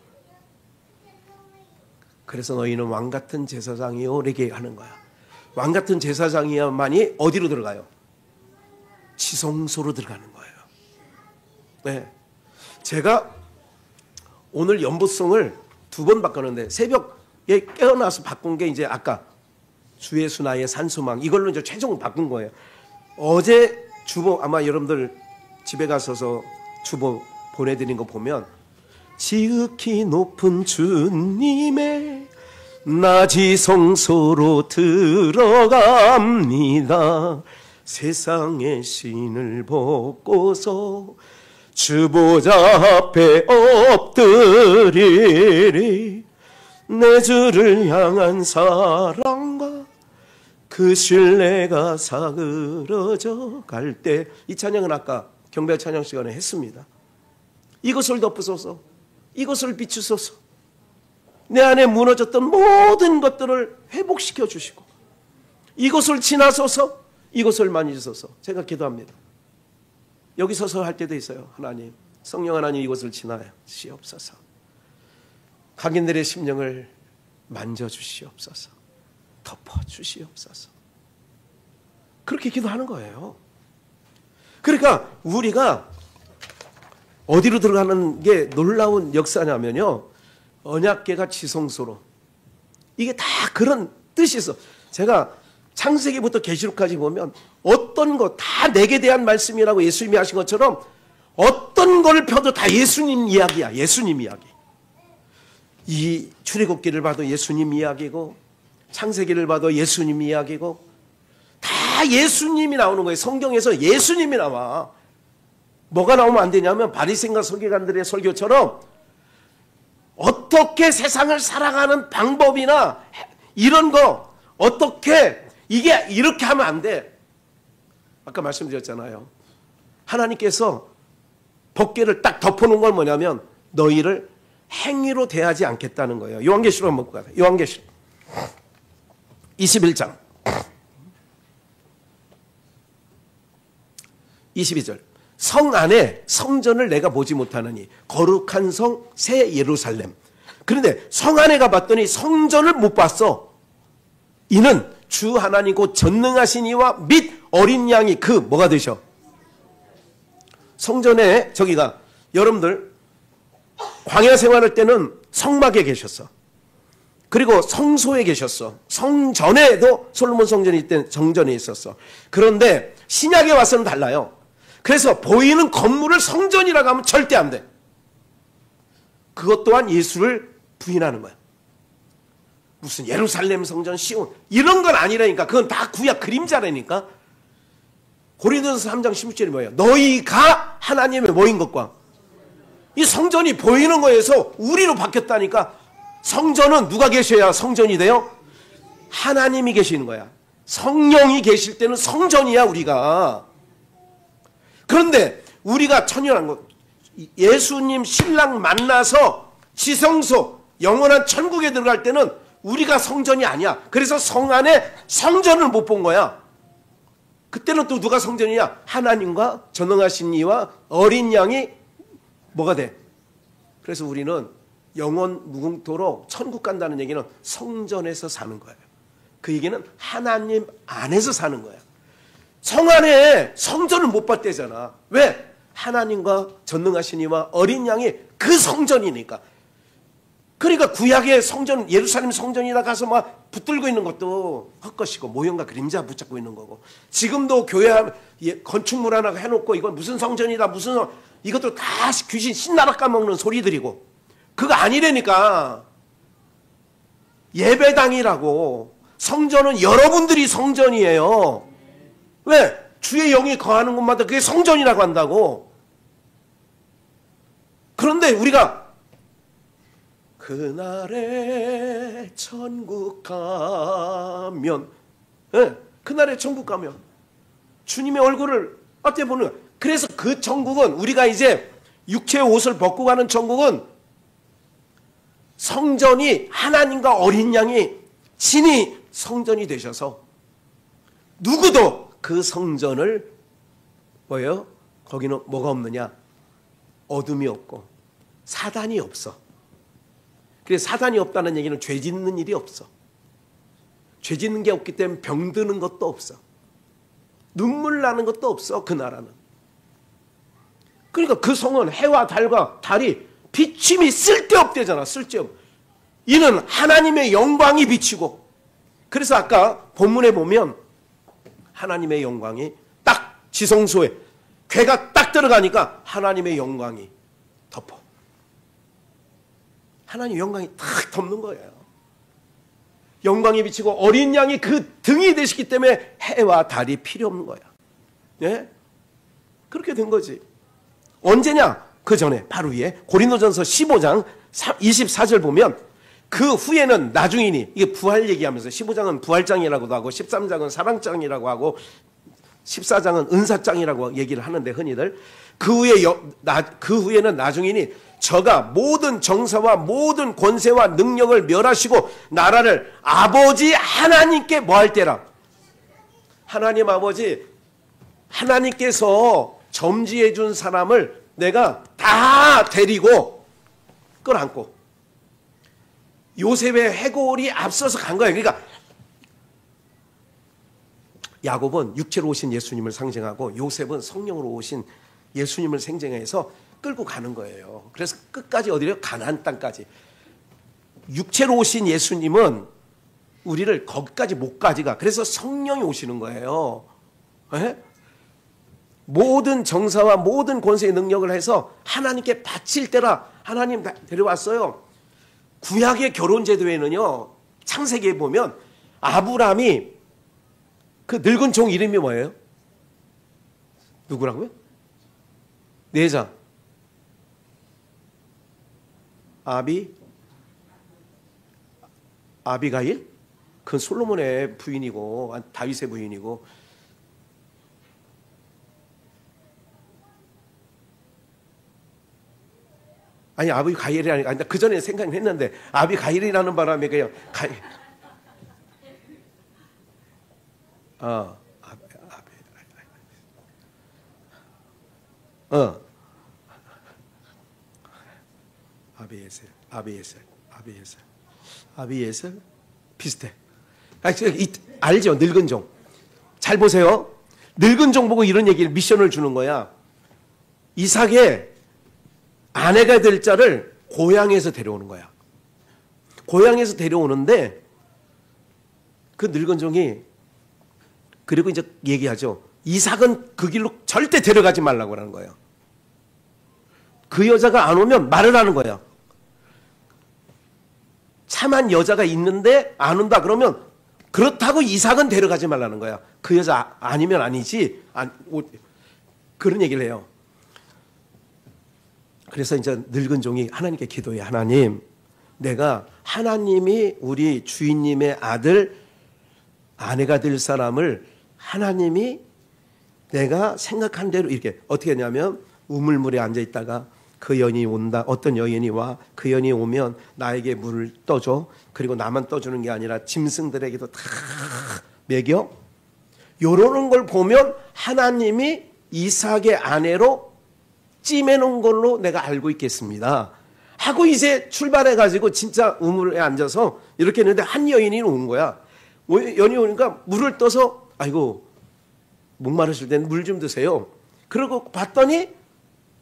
그래서 너희는 왕같은 제사장이요 이렇게 하는 거야. 왕같은 제사장이야만이 어디로 들어가요? 지성소로 들어가는 거예요. 네. 제가 오늘 연보성을 2번 바꿨는데 새벽에 깨어나서 바꾼 게 이제 아까 주의 수나의 산소망 이걸로 이제 최종 바꾼 거예요. 어제 주보 아마 여러분들 집에 가서서 주보 보내드린 거 보면 지극히 높은 주님의 나지성소로 들어갑니다. 세상의 신을 벗고서 주보좌 앞에 엎드리리. 내 주를 향한 사랑과 그 신뢰가 사그러져 갈 때, 이 찬양은 아까 경배 찬양 시간에 했습니다. 이것을 덮으소서, 이것을 비추소서, 내 안에 무너졌던 모든 것들을 회복시켜 주시고 이것을 지나소서, 이것을 만지소서. 제가 기도합니다. 여기 서서 할 때도 있어요. 하나님, 성령 하나님 이것을 지나시옵소서. 각인들의 심령을 만져주시옵소서. 덮어주시옵소서. 그렇게 기도하는 거예요. 그러니까 우리가 어디로 들어가는 게 놀라운 역사냐면요, 언약궤가 지성소로. 이게 다 그런 뜻이 있어. 제가 창세기부터 계시록까지 보면 어떤 거 다 내게 대한 말씀이라고 예수님이 하신 것처럼 어떤 걸 펴도 다 예수님 이야기야. 예수님 이야기. 이 출애굽기를 봐도 예수님 이야기고 창세기를 봐도 예수님 이야기고 다 예수님이 나오는 거예요. 성경에서 예수님이 나와. 뭐가 나오면 안 되냐면 바리새인과 서기관들의 설교처럼 어떻게 세상을 살아가는 방법이나 이런 거 어떻게 이게 이렇게 하면 안 돼. 아까 말씀드렸잖아요. 하나님께서 법궤를 딱 덮어놓은 건 뭐냐면 너희를 행위로 대하지 않겠다는 거예요. 요한계시록 한번 볼까요? 요한계시록 21장 22절. 성 안에 성전을 내가 보지 못하느니 거룩한 성 새 예루살렘. 그런데 성 안에 가봤더니 성전을 못 봤어. 이는 주 하나님 곧 전능하신 이와 및 어린 양이 그 뭐가 되셔? 성전에 저기가 여러분들 광야 생활할 때는 성막에 계셨어. 그리고 성소에 계셨어. 성전에도 솔로몬 성전이 있던 정전에 있었어. 그런데 신약에 와서는 달라요. 그래서 보이는 건물을 성전이라고 하면 절대 안 돼. 그것 또한 예수를 부인하는 거야. 무슨 예루살렘 성전, 시온 이런 건 아니라니까. 그건 다 구약 그림자라니까. 고린도전서 3장 16절이 뭐예요? 너희가 하나님의 뭐인 것과 이 성전이 보이는 거에서 우리로 바뀌었다니까. 성전은 누가 계셔야 성전이 돼요? 하나님이 계시는 거야. 성령이 계실 때는 성전이야 우리가. 그런데 우리가 천연한 것, 예수님 신랑 만나서 지성소 영원한 천국에 들어갈 때는 우리가 성전이 아니야. 그래서 성 안에 성전을 못 본 거야. 그때는 또 누가 성전이냐? 하나님과 전능하신 이와 어린 양이 뭐가 돼? 그래서 우리는 영원 무궁토록 천국 간다는 얘기는 성전에서 사는 거예요. 그 얘기는 하나님 안에서 사는 거야. 성 안에 성전을 못 봤대잖아. 왜? 하나님과 전능하신 이와 어린 양이 그 성전이니까. 그러니까 구약의 성전, 예루살렘 성전이라 가서 막 붙들고 있는 것도 헛것이고 모형과 그림자 붙잡고 있는 거고, 지금도 교회 건축물 하나 해놓고 이건 무슨 성전이다 무슨 이것도 다 귀신 신나라 까먹는 소리들이고, 그거 아니라니까. 예배당이라고. 성전은 여러분들이 성전이에요. 왜? 주의 영이 거하는 곳마다 그게 성전이라고 한다고. 그런데 우리가 그날에 천국 가면, 네, 그날에 천국 가면 주님의 얼굴을 어때 보는 거야. 그래서 그 천국은, 우리가 이제 육체의 옷을 벗고 가는 천국은 성전이 하나님과 어린 양이 친히 성전이 되셔서 누구도 그 성전을 뭐예요? 거기는 뭐가 없느냐? 어둠이 없고 사단이 없어. 그래서 사단이 없다는 얘기는 죄 짓는 일이 없어. 죄 짓는 게 없기 때문에 병드는 것도 없어. 눈물 나는 것도 없어. 그 나라는. 그러니까 그 성은 해와 달과 달이 비침이 쓸데없대잖아. 쓸데없. 이는 하나님의 영광이 비치고. 그래서 아까 본문에 보면 하나님의 영광이 딱 지성소에 괴가 딱 들어가니까 하나님의 영광이 덮어. 하나님의 영광이 탁 덮는 거예요. 영광이 비치고 어린 양이 그 등이 되시기 때문에 해와 달이 필요 없는 거야. 예? 그렇게 된 거지. 언제냐? 그 전에 바로 위에 고린도전서 15장 24절 보면, 그 후에는 나중이니, 이게 부활 얘기하면서 15장은 부활장이라고도 하고 13장은 사랑장이라고 하고 14장은 은사장이라고 얘기를 하는데, 흔히들 그 후에는 나중이니 저가 모든 정사와 모든 권세와 능력을 멸하시고 나라를 아버지 하나님께 뭐 할 때라. 하나님 아버지 하나님께서 점지해 준 사람을 내가 다 데리고 끌어안고, 요셉의 해골이 앞서서 간 거예요. 그러니까 야곱은 육체로 오신 예수님을 상징하고 요셉은 성령으로 오신 예수님을 상징해서 끌고 가는 거예요. 그래서 끝까지 어디로? 가나안 땅까지. 육체로 오신 예수님은 우리를 거기까지 못 가지가. 그래서 성령이 오시는 거예요. 에? 모든 정사와 모든 권세의 능력을 해서 하나님께 바칠 때라 하나님 데려왔어요. 구약의 결혼 제도에는요, 창세기에 보면 아브라함이 그 늙은 종 이름이 뭐예요? 누구라고요? 네자. 아비가일? 그건 솔로몬의 부인이고 다윗의 부인이고. 아니, 아비가일이 아니라, 그 전에 생각을 했는데 아비가일이라는 바람에 그냥 아비에셀 비슷해. 알죠? 늙은 종. 잘 보세요. 늙은 종 보고 이런 얘기를, 미션을 주는 거야. 이삭의 아내가 될 자를 고향에서 데려오는 거야. 고향에서 데려오는데 그 늙은 종이, 그리고 이제 얘기하죠. 이삭은 그 길로 절대 데려가지 말라고 하는 거예요. 그 여자가 안 오면 말을 하는 거야. 참한 여자가 있는데 안 온다 그러면 그렇다고 이삭은 데려가지 말라는 거야. 그 여자 아니면 아니지. 그런 얘기를 해요. 그래서 이제 늙은 종이 하나님께 기도해. 하나님, 내가 하나님이 우리 주인님의 아들, 아내가 될 사람을 하나님이 내가 생각한 대로 이렇게 어떻게 하냐면 우물물에 앉아 있다가 그 여인이 온다. 어떤 여인이 와. 그 여인이 오면 나에게 물을 떠줘. 그리고 나만 떠주는 게 아니라 짐승들에게도 다 먹여. 요러는 걸 보면 하나님이 이삭의 아내로 찜해놓은 걸로 내가 알고 있겠습니다. 하고 이제 출발해가지고 진짜 우물에 앉아서 이렇게 했는데 한 여인이 온 거야. 여인이 오니까 물을 떠서 아이고 목마르실 땐 물 좀 드세요. 그러고 봤더니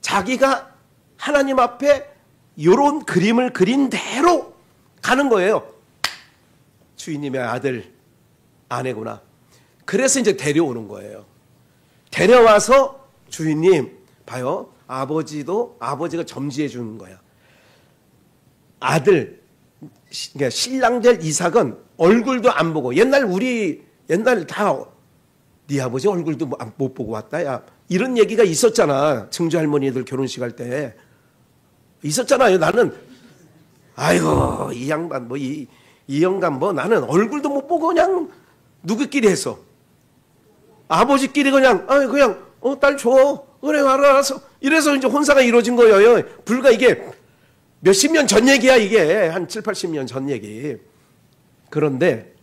자기가 하나님 앞에 이런 그림을 그린 대로 가는 거예요. 주인님의 아들, 아내구나. 그래서 이제 데려오는 거예요. 데려와서 주인님 봐요. 아버지가 점지해 주는 거야. 아들, 그러니까 신랑 될 이삭은 얼굴도 안 보고 옛날 다 네 아버지 얼굴도 못 보고 왔다. 야, 이런 얘기가 있었잖아. 증조 할머니들 결혼식 할 때 있었잖아요. 나는 아이고 이 양반 뭐 이 영감 뭐 나는 얼굴도 못 보고 그냥 누구끼리 했어. 아버지끼리 그냥 딸 줘. 그래 알아서 이래서 이제 혼사가 이루어진 거예요. 불과 이게 몇십 년 전 얘기야. 이게 한 7, 80년 전 얘기. 그런데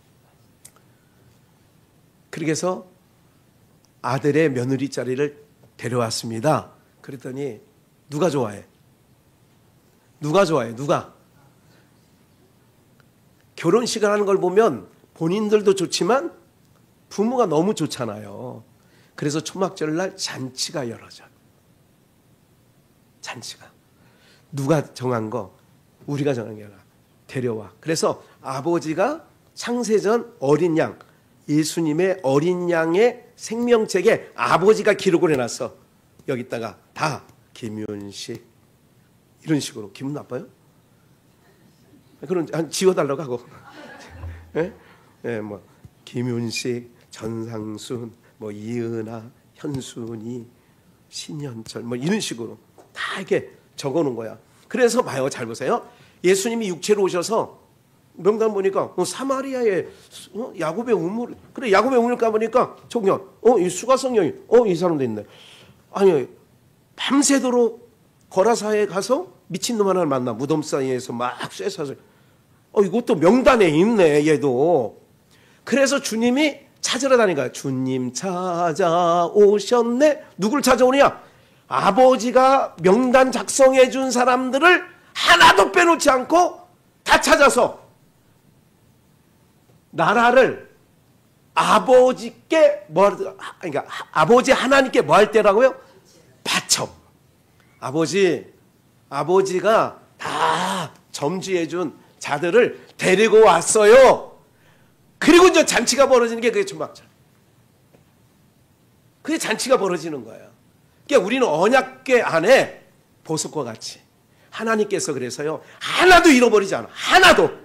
그렇게 해서 아들의 며느리 자리를 데려왔습니다. 그랬더니 누가 좋아해? 누가? 결혼식을 하는 걸 보면 본인들도 좋지만 부모가 너무 좋잖아요. 그래서 초막절날 잔치가 열어져. 잔치가. 누가 정한 거? 우리가 정한 게 아니라 데려와. 그래서 아버지가 창세전 어린 양, 예수님의 어린 양의 생명책에 아버지가 기록을 해놨어. 여기다가 다 김윤식 이런 식으로. 기분 나빠요? 그럼 지워달라고 하고. 뭐 김윤식, 전상순, 뭐 이은아, 현순이, 신현철 뭐 이런 식으로 다 이렇게 적어놓은 거야. 그래서 봐요. 잘 보세요. 예수님이 육체로 오셔서 명단 보니까 사마리아의 야곱의 우물. 그래 야곱의 우물 가보니까 종년 이 수가성 여인 이 사람도 있네. 아니 밤새도록 거라사에 가서 미친놈 하나를 만나. 무덤 사이에서 막 쇠사슬. 이것도 명단에 있네 얘도. 그래서 주님이 찾으러 다니까 주님 찾아오셨네. 누굴 찾아오냐? 아버지가 명단 작성해 준 사람들을 하나도 빼놓지 않고 다 찾아서 나라를 아버지께 그러니까 아버지 하나님께 뭐 할 때라고요? 바쳐. 아버지가 다 점지해 준 자들을 데리고 왔어요. 그리고 이제 잔치가 벌어지는 게 그게 초막절. 그게 잔치가 벌어지는 거예요. 그러니까 우리는 언약궤 안에 보석과 같이 하나님께서 그래서요 하나도 잃어버리지 않아. 하나도.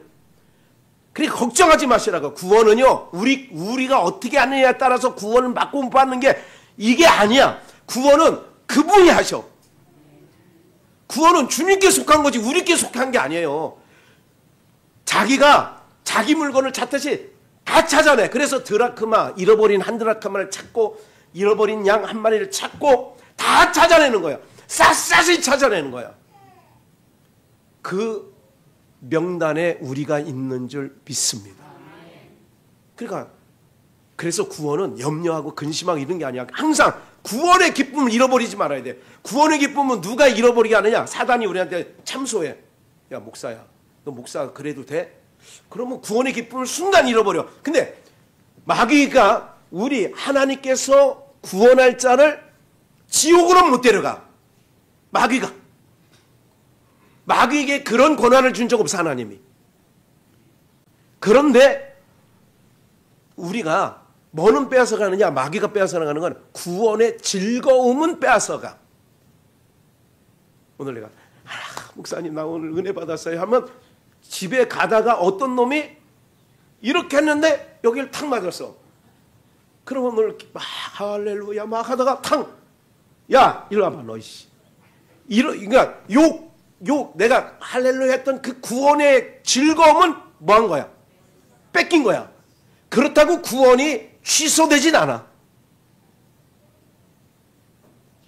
그러니까 걱정하지 마시라고. 구원은요 우리가 어떻게 하느냐에 따라서 구원을 받고 못 받는 게 이게 아니야. 구원은 그분이 하셔. 구원은 주님께 속한 거지 우리께 속한 게 아니에요. 자기가 자기 물건을 찾듯이 다 찾아내. 그래서 드라크마, 잃어버린 한 드라크마를 찾고 잃어버린 양 한 마리를 찾고 다 찾아내는 거야. 샅샅이 찾아내는 거야. 그 명단에 우리가 있는 줄 믿습니다. 그러니까 그래서 구원은 염려하고 근심하고 이런 게 아니야. 항상 구원의 기쁨을 잃어버리지 말아야 돼. 구원의 기쁨은 누가 잃어버리게 하느냐? 사단이 우리한테 참소해. 야 목사야, 너 목사 그래도 돼? 그러면 구원의 기쁨을 순간 잃어버려. 근데 마귀가 우리 하나님께서 구원할 자를 지옥으로 못 데려가. 마귀에게 그런 권한을 준 적 없어 하나님이. 그런데 우리가 뭐는 빼앗아가느냐? 마귀가 빼앗아가는 건 구원의 즐거움은 빼앗아가. 오늘 내가 목사님 나 오늘 은혜 받았어요 하면 집에 가다가 어떤 놈이 이렇게 했는데 여기를 탁 맞았어. 그러면 오늘 막 할렐루야 막 하다가 탁, 야 이리 와봐 너 이씨. 그러니까 내가 할렐루야 했던 그 구원의 즐거움은 뭐 한 거야? 뺏긴 거야. 그렇다고 구원이 취소되진 않아.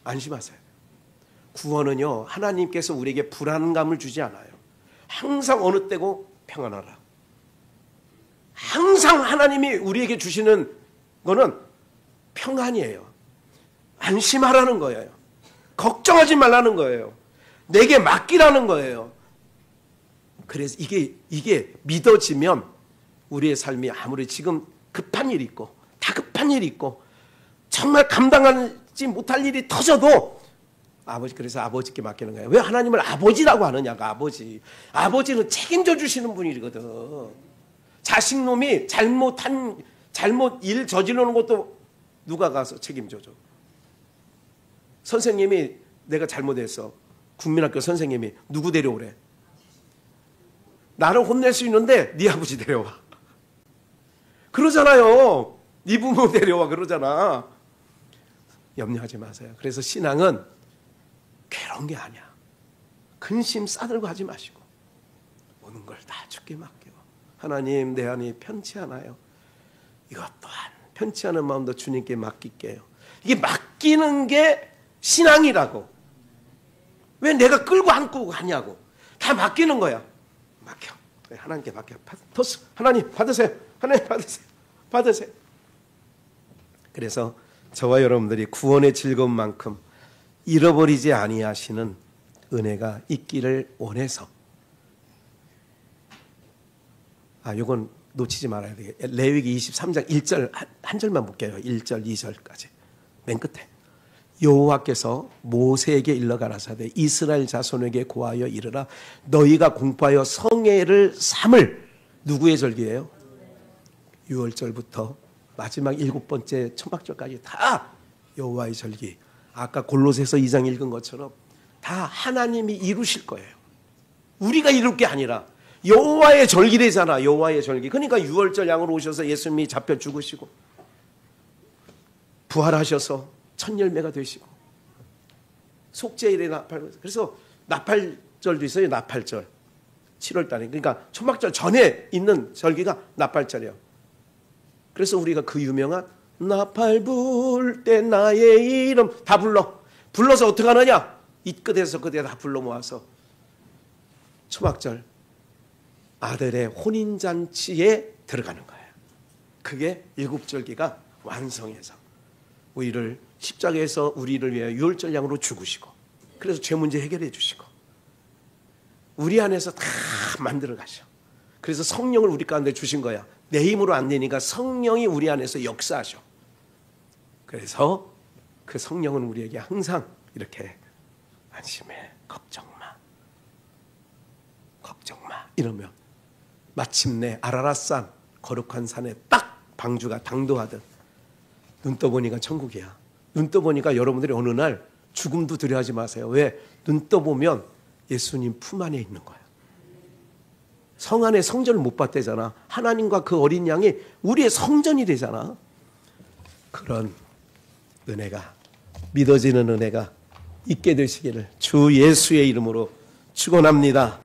안심하세요. 구원은요, 하나님께서 우리에게 불안감을 주지 않아요. 항상 어느 때고 평안하라. 항상 하나님이 우리에게 주시는 거는 평안이에요. 안심하라는 거예요. 걱정하지 말라는 거예요. 내게 맡기라는 거예요. 그래서 이게 믿어지면 우리의 삶이 아무리 지금 급한 일이 있고 다급한 일이 있고 정말 감당하지 못할 일이 터져도 그래서 아버지께 맡기는 거예요. 왜 하나님을 아버지라고 하느냐가 아버지는 책임져 주시는 분이거든. 자식놈이 잘못 일 저지르는 것도 누가 가서 책임져줘. 선생님이 내가 잘못했어. 국민학교 선생님이 누구 데려오래? 나를 혼낼 수 있는데 네 아버지 데려와. 그러잖아요. 네 부모 데려와 그러잖아. 염려하지 마세요. 그래서 신앙은 괴로운 게 아니야. 근심 싸들고 하지 마시고 모든 걸 다 주께 맡기고 하나님 내 안이 편치 않아요. 이것 또한 편치 않은 마음도 주님께 맡길게요. 이게 맡기는 게 신앙이라고. 왜 내가 끌고 안고 하냐고. 다 맡기는 거야. 맡겨. 하나님께 맡겨. 하나님 받으세요. 하나님 받으세요. 그래서 저와 여러분들이 구원의 즐거움만큼 잃어버리지 아니하시는 은혜가 있기를 원해서 이건 놓치지 말아야 되겠. 레위기 23장 1절 한 절만 볼게요. 1절 2절까지. 맨 끝에 여호와께서 모세에게 일러 가라사대 이스라엘 자손에게 고하여 이르라 너희가 공포하여 성회를 삼을 누구의 절기예요? 6월절부터 마지막 7번째 초막절까지 다 여호와의 절기. 아까 골로새서 2장 읽은 것처럼 다 하나님이 이루실 거예요. 우리가 이룰 게 아니라 여호와의 절기래잖아. 여호와의 절기. 그러니까 6월절 양으로 오셔서 예수님이 잡혀 죽으시고 부활하셔서 첫 열매가 되시고 속죄일에 나팔. 그래서 나팔절도 있어요. 나팔절 7월달에. 그러니까 초막절 전에 있는 절기가 나팔절이에요. 그래서 우리가 그 유명한 나팔 불 때 나의 이름 다 불러서 어떻게 하느냐? 이 끝에서 그때 다 불러 모아서 초막절 아들의 혼인잔치에 들어가는 거예요. 그게 일곱절기가 완성해서 우리를 십자가에서 우리를 위해 유월절 양으로 죽으시고 그래서 죄 문제 해결해 주시고 우리 안에서 다 만들어 가셔. 그래서 성령을 우리 가운데 주신 거야. 내 힘으로 안 되니까 성령이 우리 안에서 역사하셔. 그래서 그 성령은 우리에게 항상 이렇게 안심해. 걱정 마. 이러면 마침내 아라랏산 거룩한 산에 딱 방주가 당도하듯 눈 떠보니까 천국이야. 눈 떠보니까 여러분들이 어느 날 죽음도 두려워하지 마세요. 왜? 눈 떠보면 예수님 품 안에 있는 거야. 성 안에 성전을 못 봤대잖아. 하나님과 그 어린 양이 우리의 성전이 되잖아. 그런 은혜가, 믿어지는 은혜가 있게 되시기를 주 예수의 이름으로 축원합니다.